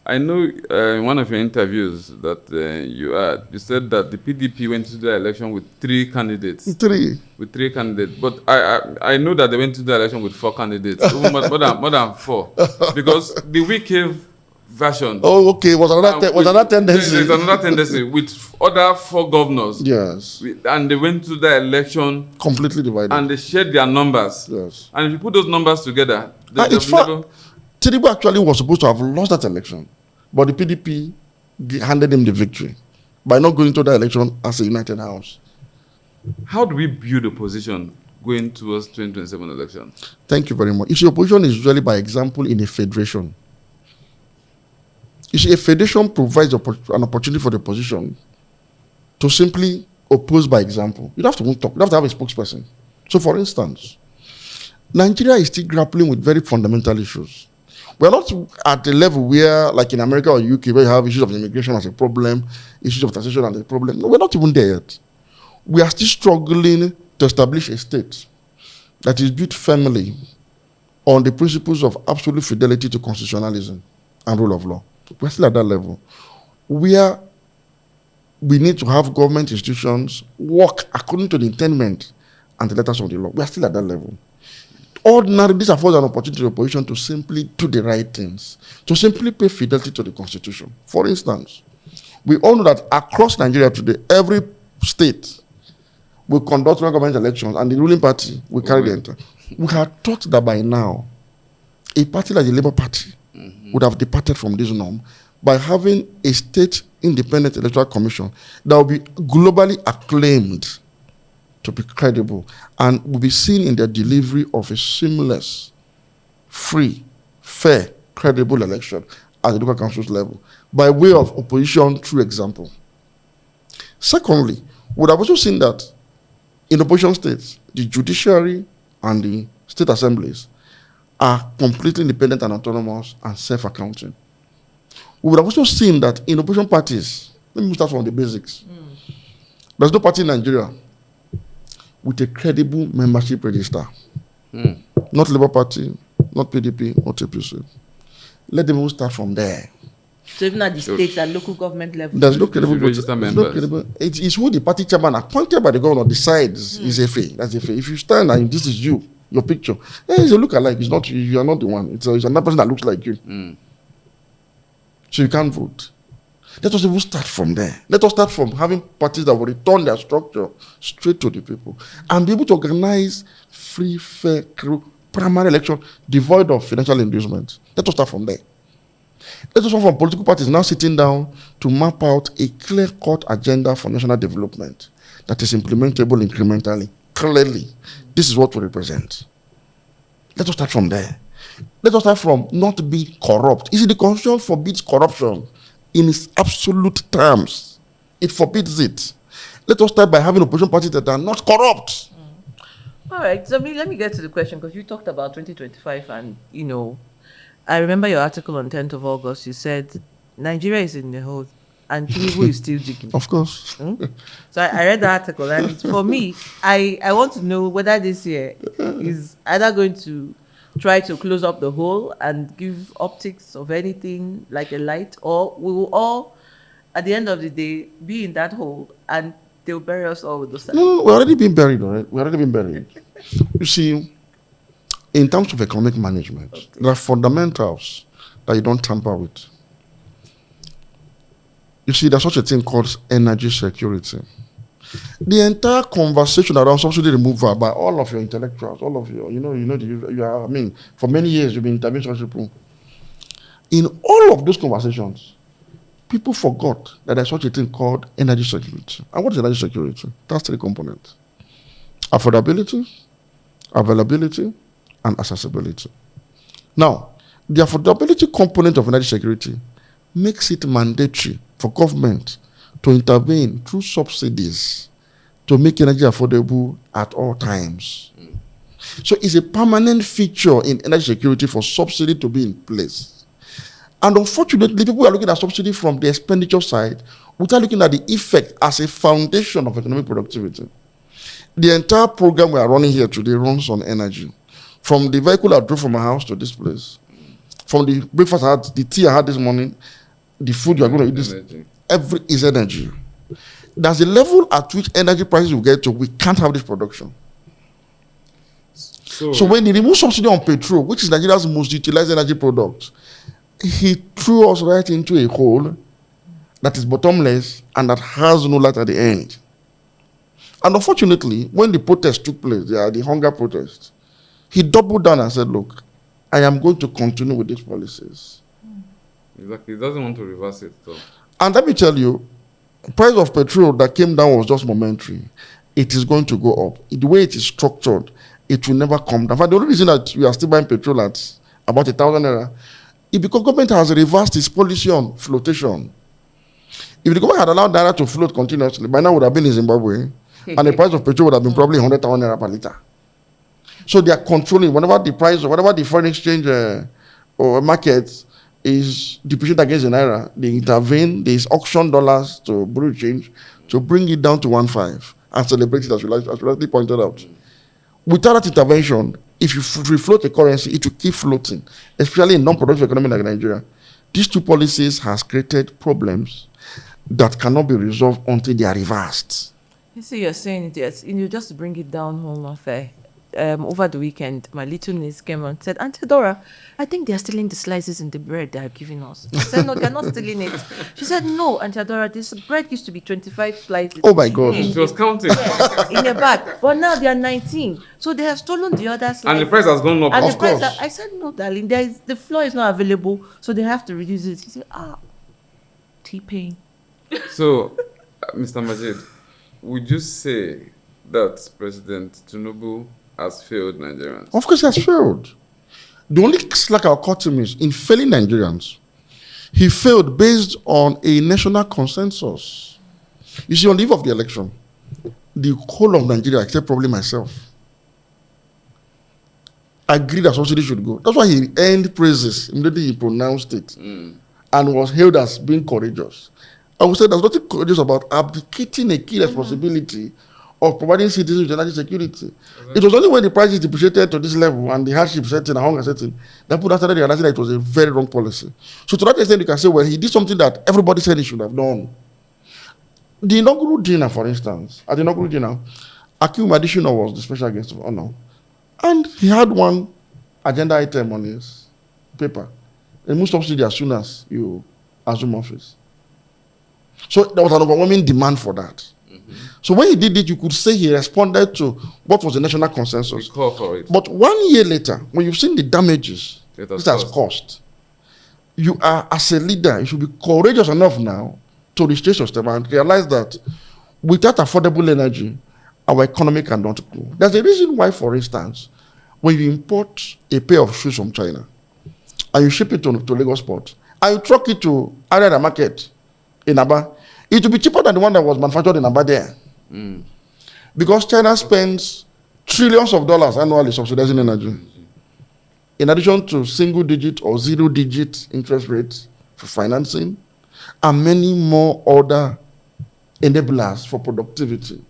I know in one of your interviews that you had, you said that the PDP went to the election with 3 candidates. With 3 candidates. But I know that they went to the election with 4 candidates, even more than 4. Because the Wike version. Oh, okay. Was another tendency. There's another tendency with other 4 governors. Yes. And they went to the election completely divided. And they shared their numbers. Yes. And if you put those numbers together, Tinubu actually was supposed to have lost that election, but the PDP handed him the victory by not going to the election as a united house. How do we build a position going towards 2027 election? Thank you very much. You see, opposition is usually by example in a federation. You see, a federation provides an opportunity for the opposition to simply oppose by example. You don't have to talk. You don't have to have a spokesperson. So, for instance, Nigeria is still grappling with very fundamental issues. We're not at the level where, like in America or UK, where you have issues of immigration as a problem, issues of taxation as a problem. No, we're not even there yet. We are still struggling to establish a state that is built firmly on the principles of absolute fidelity to constitutionalism and rule of law. We're still at that level. Where we need to have government institutions work according to the intent and the letters of the law. We are still at that level. Ordinarily, this affords an opportunity to the opposition to simply do the right things, to simply pay fidelity to the Constitution. For instance, we all know that across Nigeria today, every state will conduct government elections and the ruling party will carry the entire. We had thought that by now, a party like the Labour Party would have departed from this norm by having a state independent electoral commission that will be globally acclaimed to be credible and will be seen in the delivery of a seamless, free, fair, credible election at the local council's level by way of opposition through example. Secondly, we have also seen that in opposition states, the judiciary and the state assemblies are completely independent and autonomous and self-accounting. We would have also seen that in opposition parties, let me start from the basics. There's no party in Nigeria with a credible membership register. Not Labour Party, not PDP, not APC. Let them all start from there. So even at the states and local government level, there's no credible register members. It's who the party chairman appointed by the governor decides is FA. That's FA. If you stand and this is you, your picture, it's a look-alike. It's not you. You are not the one. It's another person that looks like you. So you can't vote. Let us even start from there. Let us start from having parties that will return their structure straight to the people and be able to organize free, fair, primary election devoid of financial inducement. Let us start from there. Let us start from political parties now sitting down to map out a clear-cut agenda for national development that is implementable incrementally, clearly. This is what we represent. Let us start from there. Let us start from not being corrupt. You see, the Constitution forbids corruption in its absolute terms. It forbids it. Let us start by having opposition parties that are not corrupt. All right. So let me get to the question, because you talked about 2025 and, you know, I remember your article on 10th of August. You said Nigeria is in the hole. and Tinubu is still digging. Of course. So I read the article, and for me, I want to know whether this year is either going to try to close up the hole and give optics of anything like a light, or we will all, at the end of the day, be in that hole and they'll bury us all with the sand. No, we're already been buried, all right? We're already been buried. You see, in terms of economic management, there are fundamentals that you don't tamper with. You see, there's such a thing called energy security. The entire conversation around subsidy removal by all of your intellectuals, all of you, you are, I mean, for many years you've been interviewing such people. In all of those conversations, people forgot that there's such a thing called energy security. And what is energy security? That's three components: affordability, availability, and accessibility. Now, the affordability component of energy security makes it mandatory for government to intervene through subsidies to make energy affordable at all times. So it's a permanent feature in energy security for subsidy to be in place. And unfortunately, people are looking at subsidy from the expenditure side without looking at the effect as a foundation of economic productivity. The entire program we are running here today runs on energy. From the vehicle I drove from my house to this place, from the breakfast I had, the tea I had this morning, the food you are going to eat this, every is energy. There's a level at which energy prices will get to, we can't have this production. So when they remove subsidy on petrol, which is Nigeria's most utilized energy product, he threw us right into a hole that is bottomless and that has no light at the end. And unfortunately, when the protest took place, the hunger protest, he doubled down and said, look, I am going to continue with these policies. Exactly. He doesn't want to reverse it, though. And let me tell you, the price of petrol that came down was just momentary. It is going to go up. The way it is structured, it will never come down. In fact, the only reason that we are still buying petrol at about 1,000 naira is because government has reversed its policy on flotation. If the government had allowed naira to float continuously, by now would have been in Zimbabwe, and the price of petrol would have been probably 100,000 naira per liter. So they are controlling whenever the price or whatever the foreign exchange or market is depreciated against the naira, they intervene, they auction dollars to bureau change to bring it down to 1.5 and celebrate it, as you rightly pointed out. Without that intervention, if you refloat a currency, it will keep floating, especially in non-productive economy like Nigeria. These two policies has created problems that cannot be resolved until they are reversed. You see, you're saying it, yes. Just to bring it down home affair. Over the weekend, my little niece came and said, Auntie Dora, I think they're stealing the slices in the bread they are giving us. I said, no, they're not stealing it. She said, no, Auntie Dora, this bread used to be 25 slices. Oh my God. She was counting. In a bag. But now they are 19. So they have stolen the other slices. And the price has gone up. And Of course. I said, no, darling, the flour is not available, so they have to reduce it. She said, T-Pain. So, Mr. Majid, would you say that President Tinubu has failed Nigerians? Of course, he has failed. The only slack I'll cut him is in failing Nigerians. He failed based on a national consensus. You see, on the eve of the election, the whole of Nigeria, except probably myself, agreed that subsidy should go. That's why he earned praises immediately he pronounced it and was hailed as being courageous. I would say there's nothing courageous about abdicating a key responsibility of providing citizens with energy security. It was only when the prices depreciated to this level and the hardship setting and hunger setting that people started realizing that it was a very wrong policy. So to that extent, you can say, well, he did something that everybody said he should have done. The inaugural dinner, for instance, at the inaugural dinner, Akim Additional was the special guest of honor. And he had one agenda item on his paper. Remove subsidy as soon as you assume office. So there was an overwhelming demand for that. So when he did it, you could say he responded to what was the national consensus. We call for it. But 1 year later, when you've seen the damages this has caused, you are, as a leader, you should be courageous enough now to restrain your step and realize that without affordable energy, our economy cannot grow. There's a reason why, for instance, when you import a pair of shoes from China and you ship it to Lagos port and you truck it to Ariana market in Aba, it will be cheaper than the one that was manufactured in Aba there. Because China spends trillions of dollars annually subsidizing energy. In addition to single-digit or zero-digit interest rates for financing, and many more other enablers for productivity.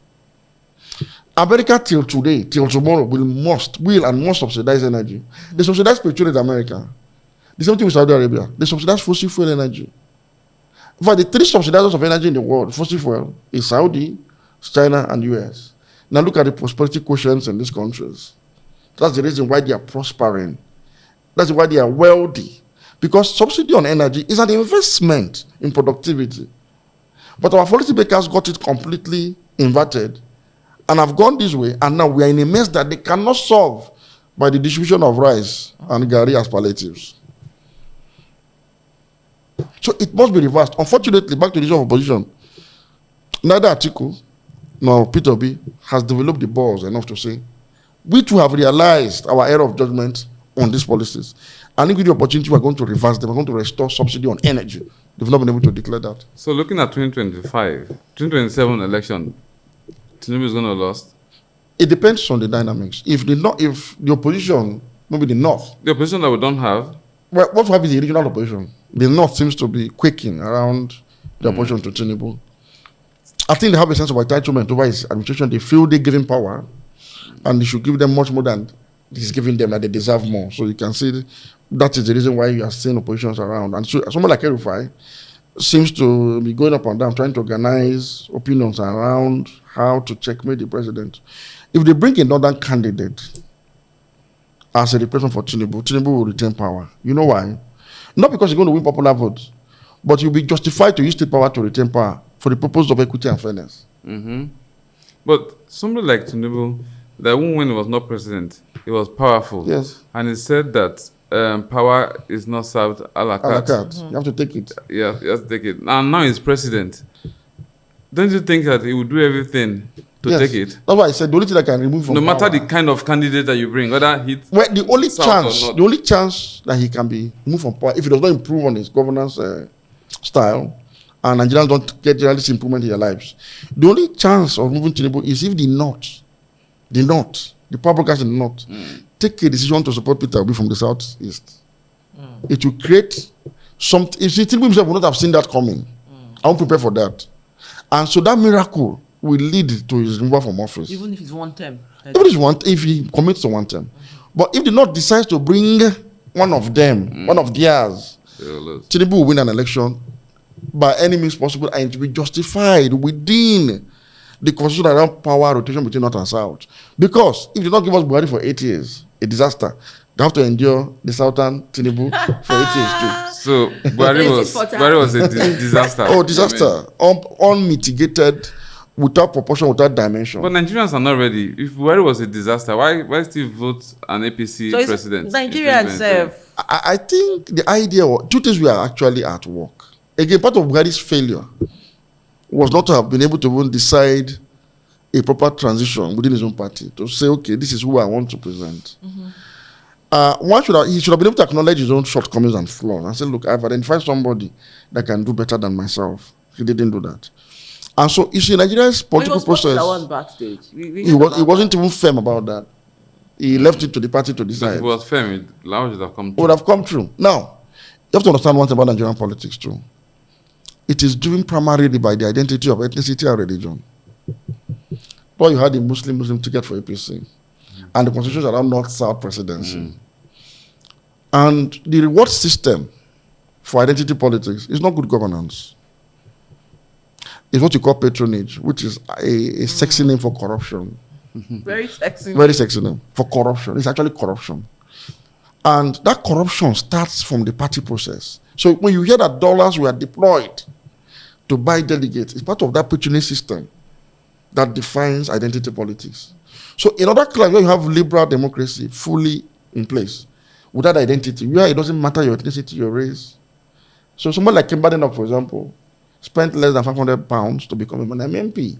America till today, till tomorrow, will and must subsidize energy. They subsidize petrol in America. The same thing with Saudi Arabia. They subsidize fossil fuel energy. In fact, the three subsidizers of energy in the world, fossil fuel, is Saudi, China, and US. Now look at the prosperity quotients in these countries. That's the reason why they are prospering. That's why they are wealthy. Because subsidy on energy is an investment in productivity. But our policy makers got it completely inverted and have gone this way, and now we are in a mess that they cannot solve by the distribution of rice and gari as palliatives. So it must be reversed. Unfortunately, back to the issue of opposition, neither Atiku nor Peter Obi has developed the balls enough to say, we too have realized our error of judgment on these policies. And if we the opportunity, we're going to reverse them. We're going to restore subsidy on energy. They've not been able to declare that. So looking at 2027 election, Tinubu is going to lose? It depends on the dynamics. If the opposition, maybe the North. The opposition that we don't have? Well, what we have is the regional opposition. The North seems to be quaking around the opposition to Tinubu. I think they have a sense of entitlement over his administration. They feel they give him power, and they should give them much more than he's giving them, that they deserve more. So you can see that is the reason why you are seeing oppositions around. And so someone like Erufai seems to be going up and down, trying to organize opinions around how to checkmate the president. If they bring another candidate as a replacement for Tinubu, Tinubu will retain power. You know why? Not because he's going to win popular votes, but you'll be justified to use state power to retain power for the purpose of equity and fairness. Mm-hmm. But somebody like Tinubu, that even when he was not president, he was powerful. Yes. And he said that power is not served a la carte. Mm-hmm. You have to take it. Yeah, you have to take it. And now he's president. Don't you think that he would do everything to take it? That's why I said the only thing I can remove from no power, matter the kind of candidate that you bring, whether he the only chance that he can be moved from power, if he does not improve on his governance style, and Nigerians don't get this improvement in their lives, the only chance of moving Tinubu is if the power brokers in the North, take a decision to support Peter Obi from the Southeast. It will create something. You see, Tinubu himself will not have seen that coming. I won't prepare for that. And so that miracle will lead to his removal from office. Even if it's one term. If he commits to one term. But if the North decides to bring one of them, one of theirs, Tinubu will win an election by any means possible, and it will be justified within the constitution around power rotation between North and South. Because if they don't give us Buhari for 8 years, a disaster, they have to endure the Southern Tinubu for 8 years too. So Buhari was a disaster. Oh, disaster. Unmitigated, without proportion, without dimension. But Nigerians are not ready. If Buhari was a disaster, why still vote an APC president? Nigerians I think the idea, two things we are actually at work. Again, part of Buhari's failure was not to have been able to even decide a proper transition within his own party, to say, okay, this is who I want to present. He should have been able to acknowledge his own shortcomings and flaws and say, look, I've identified somebody that can do better than myself. He didn't do that. And so, you see, Nigeria's political process, he wasn't even firm about that. He left it to the party to decide. If it was firm, it would have come true. Now, you have to understand one thing about Nigerian politics too. It is driven primarily by the identity of ethnicity and religion. But you had the Muslim ticket for APC, and the constitutions around North-South presidency. And the reward system for identity politics is not good governance. It's what you call patronage, which is a sexy name for corruption. Very sexy. Very sexy name for corruption. It's actually corruption. And that corruption starts from the party process. So when you hear that dollars were deployed to buy delegates, it's part of that patronage system that defines identity politics. So in other countries where you have liberal democracy fully in place, without identity, where it doesn't matter your ethnicity, your race. So someone like Kimberly, for example, spent less than £500 to become an MP.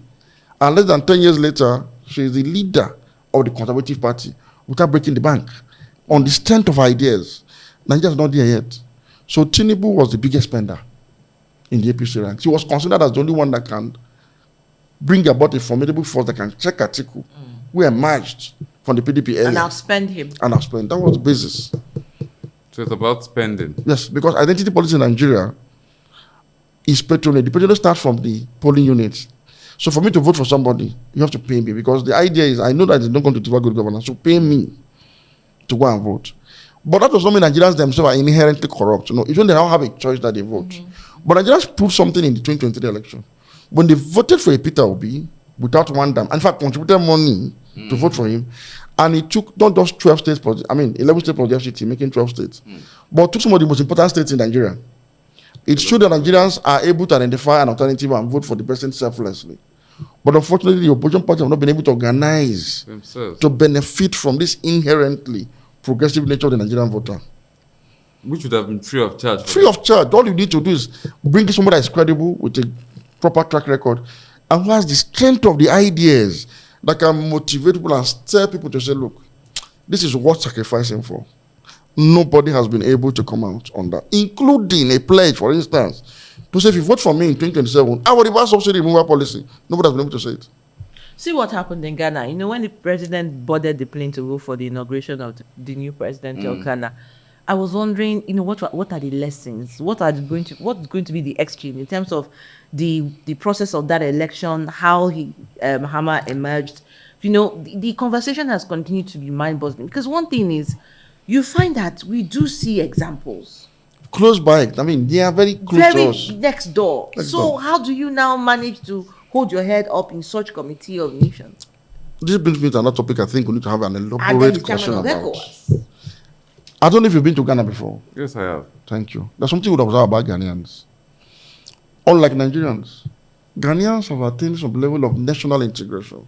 And less than 10 years later, she is the leader of the Conservative Party without breaking the bank. On the strength of ideas, Nigeria is not there yet. So Tinubu was the biggest spender in the APC ranks. He was considered as the only one that can bring about a formidable force that can check Atiku, who emerged from the PDP area. And outspend him. That was the basis. So it's about spending. Yes, because identity politics in Nigeria is patronage. The patronage starts from the polling units. So for me to vote for somebody, you have to pay me, because the idea is I know that it's not going to deliver good governance, so pay me to go and vote. But that does not mean Nigerians themselves are inherently corrupt. No, it's when they now have a choice that they vote. But Nigerians proved something in the 2023 election. When they voted for a Peter Obi without one dime, and in fact contributed money to vote for him, and it took not just 12 states, 11 states for the FCT, making 12 states, but took some of the most important states in Nigeria. It showed that Nigerians are able to identify an alternative and vote for the person selflessly. But unfortunately, the opposition parties have not been able to organize themselves to benefit from this inherently progressive nature of the Nigerian voter. which would have been free of charge. Free of charge. All you need to do is bring someone that is credible with a proper track record and who has the strength of the ideas that can motivate people and stir people to say, look, this is worth sacrificing for. Nobody has been able to come out on that, including a pledge, for instance, to say if you vote for me in 2027, I will reverse subsidy removal policy. Nobody has been able to say it. See what happened in Ghana. You know, when the president boarded the plane to go for the inauguration of the new president of Ghana, I was wondering, you know, what are the lessons? What's going to be the exchange in terms of the process of that election, how Mahama emerged? You know, the conversation has continued to be mind-boggling, because one thing is, you find that we do see examples Close by. I mean, they are very close to us. next door. So how do you now manage to hold your head up in such committee of nations? This brings me to another topic I think we need to have an And then elaborate the discussion chairman of about. ECOWAS. I don't know if you've been to Ghana before. Yes, I have. Thank you. There's something we would observe about Ghanaians. Unlike Nigerians, Ghanaians have attained some level of national integration.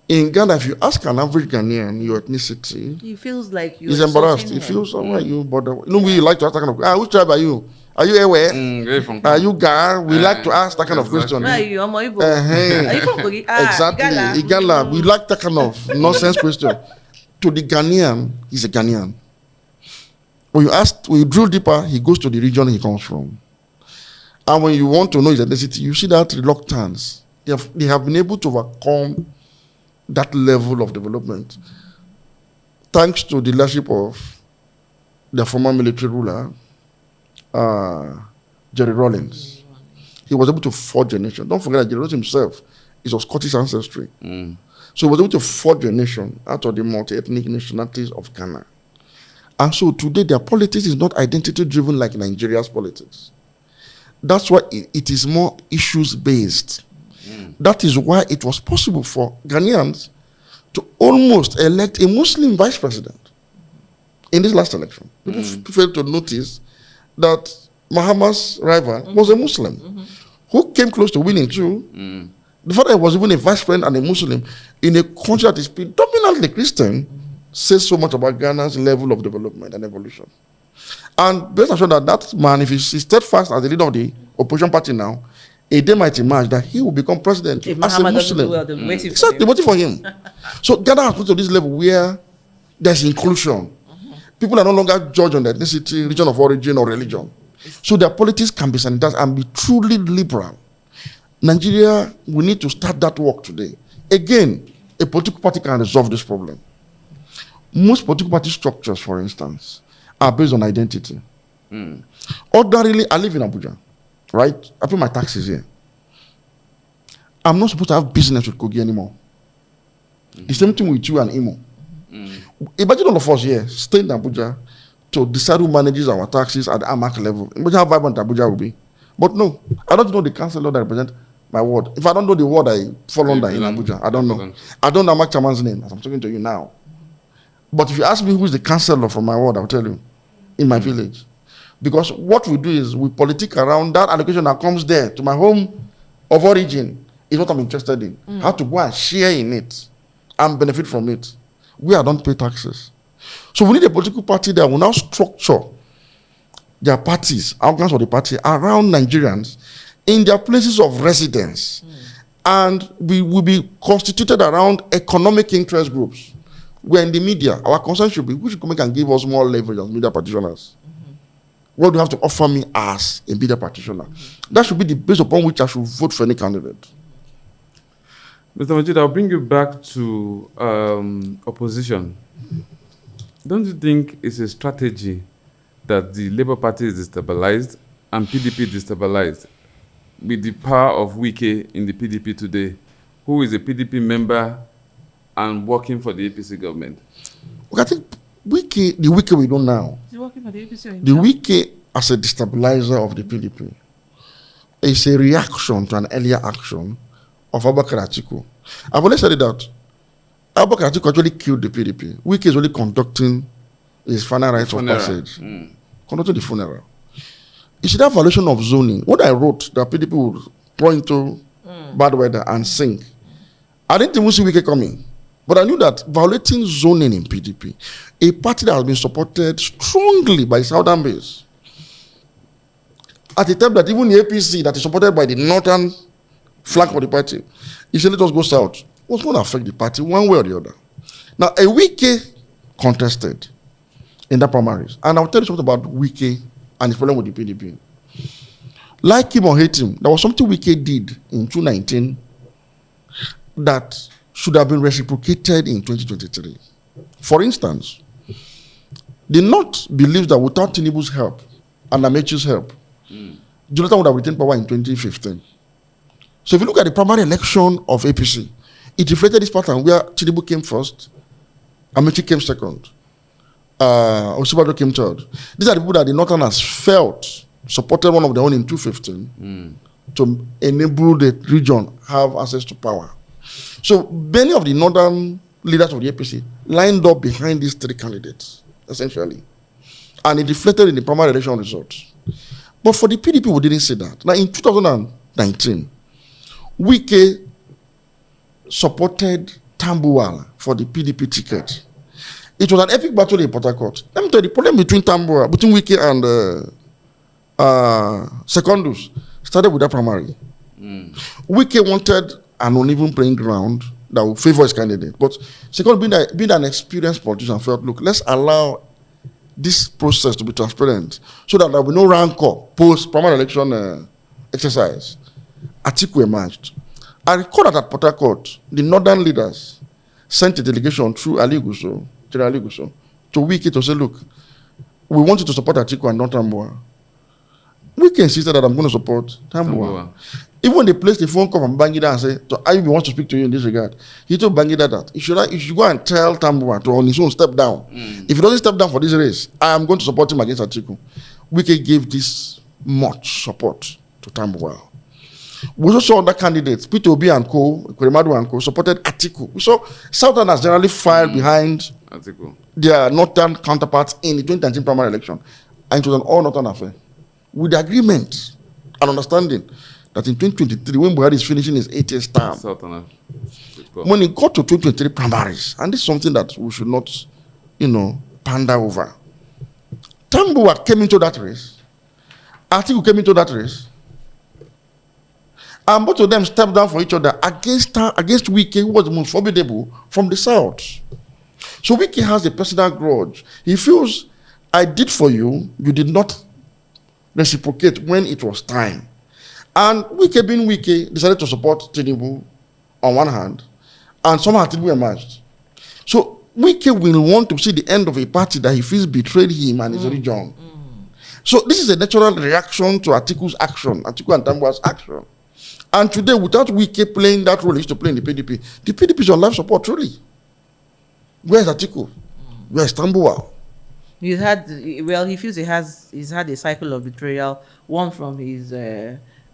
In Ghana, if you ask an average Ghanaian your ethnicity, He feels like you're he's embarrassed. insulting He him. feels, why you bother? You know, we like to ask that kind of, which tribe are you? Are you Ewe? Very from Are you Ga? We like to ask that kind of question. Where are you? Omo Igbo? Uh-huh. Are you from Kogi? Exactly. Igala. Igala. We like that kind of nonsense question. To the Ghanaian, he's a Ghanaian. When you drill deeper, he goes to the region he comes from. And when you want to know his ethnicity, you see that reluctance. They have been able to overcome that level of development thanks to the leadership of the former military ruler, Jerry Rawlings. He was able to forge a nation. Don't forget that Jerry Rawlings himself is of Scottish ancestry. So he was able to forge a nation out of the multi-ethnic nationalities of Ghana. And so today their politics is not identity-driven like Nigeria's politics. That's why it is more issues-based. That is why it was possible for Ghanaians to almost elect a Muslim vice president in this last election. People failed to notice that Mahama's rival was a Muslim who came close to winning too. The fact that he was even a vice president and a Muslim in a country that is predominantly Christian says so much about Ghana's level of development and evolution. And based on that man, if he's steadfast as the leader of the opposition party now, a day might emerge that he will become president If as a Mahama doesn't Muslim. do well, they'll be waiting for Exactly, him. waiting for him. So Ghana has put to this level where there's inclusion. People are no longer judged on their ethnicity, region of origin, or religion. So their politics can be sanitized and be truly liberal. Nigeria, we need to start that work today. Again, a political party can resolve this problem. Most political party structures, for instance, are based on identity. Ordinarily, I live in Abuja, right? I pay my taxes here. I'm not supposed to have business with Kogi anymore. The same thing with you and Imo. Imagine all of us here staying in Abuja to decide who manages our taxes at the AMAC level. Imagine how vibrant Abuja will be. But no, I don't know the councillor that represent my ward. If I don't know the ward I fall under in Abuja, I don't know. I don't know AMAC chairman's name as I'm talking to you now. But if you ask me who is the councillor from my ward, I'll tell you, in my village. Because what we do is we politic around that allocation that comes there to my home of origin is what I'm interested in. How to go and share in it and benefit from it. We don't pay taxes. So we need a political party that will now structure their parties, outcomes of the party around Nigerians in their places of residence. And we will be constituted around economic interest groups. We're in the media. Our concern should be which government can give us more leverage as media practitioners. What do you have to offer me as a media practitioner? That should be the base upon which I should vote for any candidate. Mr. Majid, I'll bring you back to opposition. Don't you think it's a strategy that the Labour Party is destabilized and PDP destabilized. With the power of Wike in the PDP today, who is a PDP member and working for the APC government? I think the Wike we know now, Is he working for the APC or the himself? Wike as a destabilizer of the PDP is a reaction to an earlier action of Abubakar Atiku. I've always said it that Abubakar Atiku actually killed the PDP. Wike is only conducting his final rites of Funeral. passage, conducting the funeral. You see that violation of zoning. What I wrote that PDP would go into bad weather and sink. I didn't even see Wike coming. But I knew that violating zoning in PDP, a party that has been supported strongly by Southern base, at a time that even the APC that is supported by the northern flank of the party, if let us go south, was going to affect the party one way or the other. Now, a Wike contested in the primaries. And I'll tell you something about Wike and his problem with the PDP. Like him or hate him, there was something Wike did in 2019 that should have been reciprocated in 2023. For instance, the North believes that without Tinubu's help and Amechi's help, Jonathan would have retained power in 2015. So if you look at the primary election of APC, it reflected this pattern where Tinubu came first, Amechi came second, Osibado came third. These are the people that the Northerners felt supported one of their own in 2015 to enable the region have access to power. So many of the northern leaders of the APC lined up behind these three candidates, essentially. And it reflected in the primary election results. But for the PDP, we didn't see that. Now, in 2019, Wike supported Tambuwal for the PDP ticket. It was an epic battle in Port Harcourt. Let me tell you, the problem between Wike and Secondus started with that primary. Wike wanted an uneven playing ground that would favor his candidate. But Secondus, being an experienced politician, felt, look, let's allow this process to be transparent so that there will be no rancor post-primary election exercise. Atiku emerged. I recall that at Port Harcourt, the northern leaders sent a delegation through General Ali Guso, to Wike to say, look, we want you to support Atiku and not Tambuwal. Wike insisted that I'm going to support Tambuwal. Even when they placed the phone call from Bangida and said, so IUB wants to speak to you in this regard, he told Bangida that he should go and tell Tambuwal to on his own step down. If he doesn't step down for this race, I am going to support him against Atiku. Wike gave this much support to Tambuwal. We also saw other candidates, Peter Obi and co, Kweremadu and co, supported Atiku. We saw Southerners generally filed behind Atiku, their northern counterparts in the 2019 primary election. And it was an all-northern affair. With the agreement and understanding that in 2023, when Buhari is finishing his 8th term, Southern. when it got to 2023 primaries, and this is something that we should not, pander over. Tambuwal came into that race. Atiku came into that race. And both of them stepped down for each other against Wike, who was the most formidable from the south. So Wike has a personal grudge. He feels, I did for you, you did not reciprocate when it was time. And Wike, being Wike, decided to support Tinubu on one hand, and somehow Tinubu emerged. So Wike will want to see the end of a party that he feels betrayed him and his region. So this is a natural reaction to Atiku's action, Atiku and Tambuwal's action. And today, without Wike playing that role he used to play in the PDP is on life support, truly. Where is Atiku? Where is Tambuwal? He feels he's had a cycle of betrayal, one from his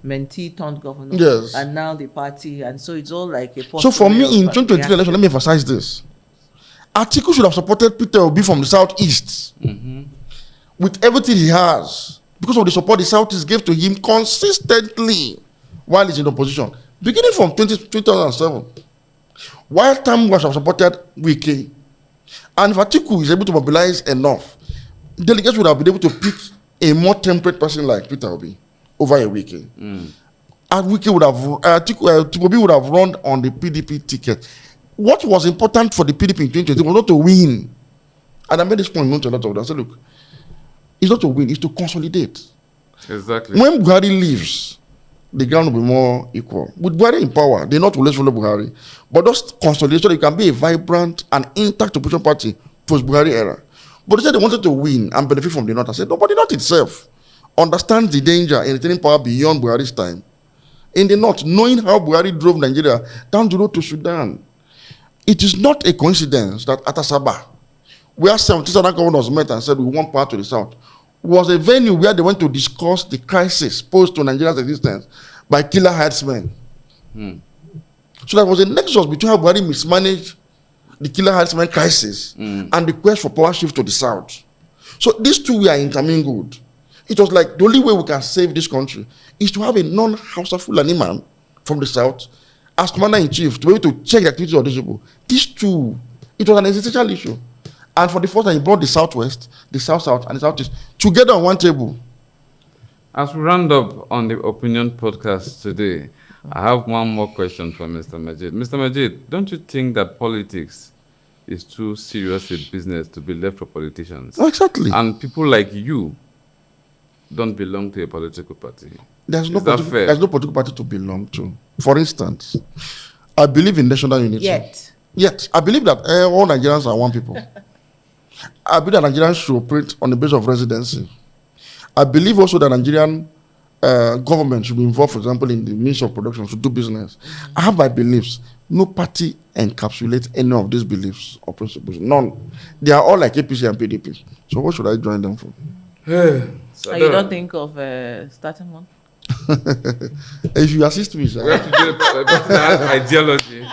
mentee turned governor, Yes. and now the party, and so it's all like a So for me, in 2023 election, let me emphasize this. Atiku should have supported Peter Obi from the southeast with everything he has because of the support the southeast gave to him consistently while he's in opposition, beginning from 2007. While Tambuwal have supported Wike, and if Atiku is able to mobilize enough, delegates would have been able to pick a more temperate person like Peter Obi over a Wike. And Wike would have, Tinubu Obi would have run on the PDP ticket. What was important for the PDP in 2020 was not to win. And I made this point known to a lot of them. I said, look, it's not to win, it's to consolidate. Exactly. When Buhari leaves, the ground will be more equal. With Buhari in power, they not always follow Buhari, but just consolidate so they can be a vibrant and intact opposition party post Buhari era. But they said they wanted to win and benefit from the North. I said, no, but the North itself understands the danger in retaining power beyond Buhari's time. In the north, knowing how Buhari drove Nigeria down the road to Sudan. It is not a coincidence that at Asaba, where 70 Southern governors met and said we want power to the south, was a venue where they went to discuss the crisis posed to Nigeria's existence by killer herdsmen. So there was a nexus between how Buhari mismanaged the killer herdsmen crisis and the quest for power shift to the south. So these two were intermingled. It was like the only way we can save this country is to have a non-Hausa Fulani man from the south as commander-in-chief to be able to check the activities of these people. These two, it was an existential issue. And for the first time, he brought the southwest, the south-south, and the southeast together on one table. As we round up on the Opinion Podcast today, I have one more question for Mr. Majid. Mr. Majid, don't you think that politics is too serious a business to be left for politicians? Oh, exactly. And people like you don't belong to a political party. There's no fair? There's no political party to belong to. For instance, I believe in national unity. Yet, I believe that all Nigerians are one people. I believe that Nigerians should operate on the basis of residency. I believe also that Nigerian government should be involved, for example, in the means of production, to do business. I have my beliefs. No party encapsulates any of these beliefs or principles. None. They are all like APC and PDP. So what should I join them for? So you don't think of starting one? If you assist me, sir. We have to do a personal ideology.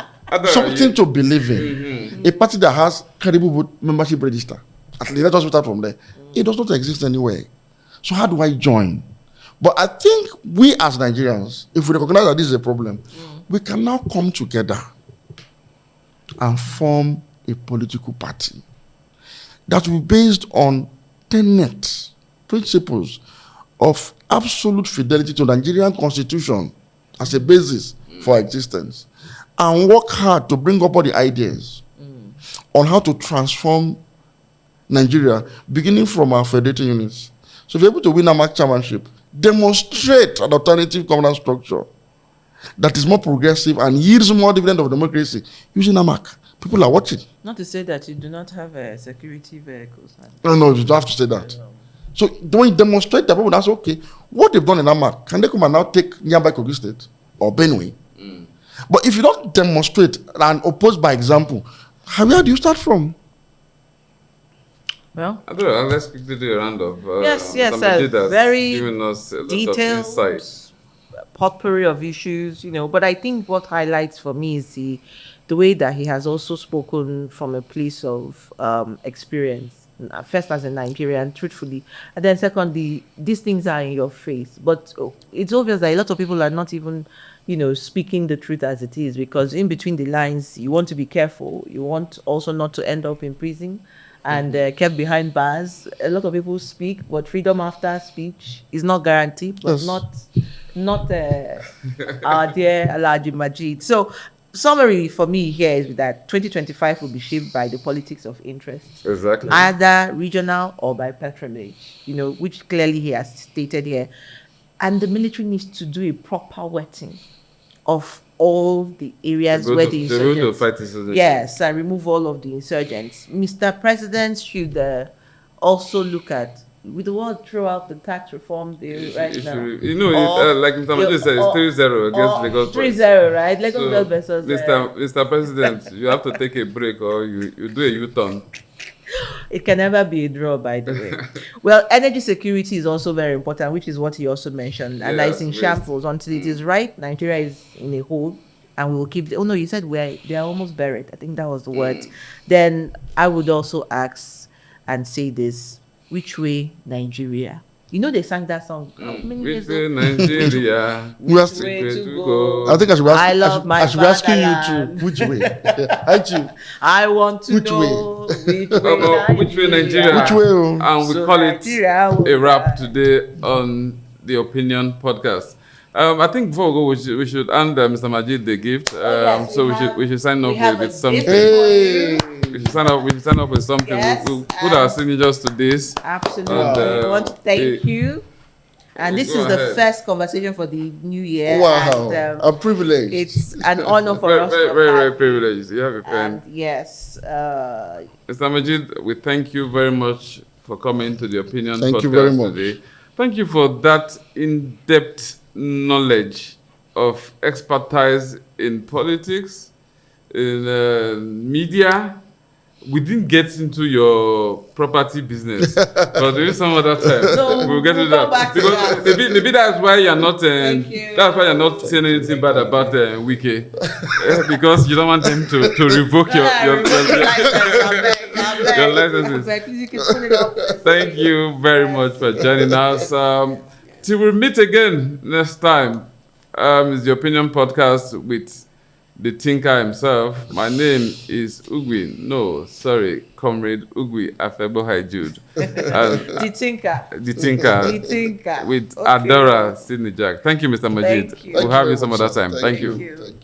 Something to believe in. A party that has credible vote membership register. At least let us start from there. It does not exist anywhere. So how do I join? But I think we as Nigerians, if we recognize that this is a problem, we can now come together and form a political party that will be based on tenets, principles of absolute fidelity to the Nigerian constitution as a basis for existence, and work hard to bring up all the ideas on how to transform Nigeria, beginning from our federating units. So if you're able to win a MAC chairmanship, demonstrate an alternative governance structure that is more progressive and yields more dividend of democracy using AMAC. People are watching. Not to say that you do not have security vehicles. No, you don't have to say that. So when you demonstrate that, people will ask, okay, what they've done in AMAC, can they come and now take nearby Kogi State or Benue? But if you don't demonstrate and oppose by example, where do you start from? Well, I don't know. Let's quickly do a roundup. yes, very giving us a lot of detailed insight. potpourri of issues, but I think what highlights for me is the way that he has also spoken from a place of experience. First as a Nigerian, truthfully, and then secondly, these things are in your face. But it's obvious that a lot of people are not even, speaking the truth as it is, because in between the lines, you want to be careful. You want also not to end up in prison and kept behind bars. A lot of people speak, but freedom after speech is not guaranteed, but Yes. not our dear Alhaji Majid. So, summary for me here is that 2025 will be shaped by the politics of interest, Exactly. either regional or by patronage, which clearly he has stated here. And the military needs to do a proper wetting of all the areas where the They will insurgents... fight insurgents. Yes, and remove all of the insurgents. Mr. President should also look at, with the word throughout the tax reform bill right now. Like Mr. Majid said, it's 3-0 against Lagos. 3-0, right? Lagos So, versus... Mr. President, you have to take a break or you do a U-turn. It can never be a draw, by the way. Well, energy security is also very important, which is what he also mentioned. And that is in shackles until it is right. Nigeria is in a hole, and we will keep... Oh, no, you said they are almost buried. I think that was the word. Then I would also ask and say this: which way Nigeria? They sang that song. Which way Nigeria? Which way to go? go? I think I should ask, I love my I should be asking you fatherland. too. Which way? Aren't you? I want to Which know Which way Nigeria? Which way? Oh? And we So call it Nigeria will a wrap rise. today on the Opinion Podcast. I think before we go, we should hand Mr. Majid the gift. yes, So we we should sign we off have with a something. gift. Hey. We should sign off with something. Yes, We'll put our and- signatures to this. Absolutely. And, We want to thank you. And this Go is the ahead. first conversation for the new year. Wow, And, a privilege. it's an honor for Very, us. very, to very, have very you. privileged. You have a pen. And yes, Mr. Majid, we thank you very much for coming to the Opinion Thank Podcast you very much. today. Thank you for that in-depth knowledge of expertise in politics, in media. We didn't get into your property business, but maybe some other time No, we'll get we'll into come that. back to Because that. maybe that's why you're not. Thank you. That's why you're not saying anything bad about Wiki, because you don't want them to revoke your licenses. Thank you very much for joining us. Till we meet again next time. It's the Opinion Podcast with the thinker himself. My name is Ugwi. No, sorry, Comrade Ugwi Afebo Jude. The thinker. The thinker. The thinker. With Okay. Adora Sydney Jack. Thank you, Mr. Majid. Thank you. We'll have you very some much, other sir. time. Thank you. you. Thank you.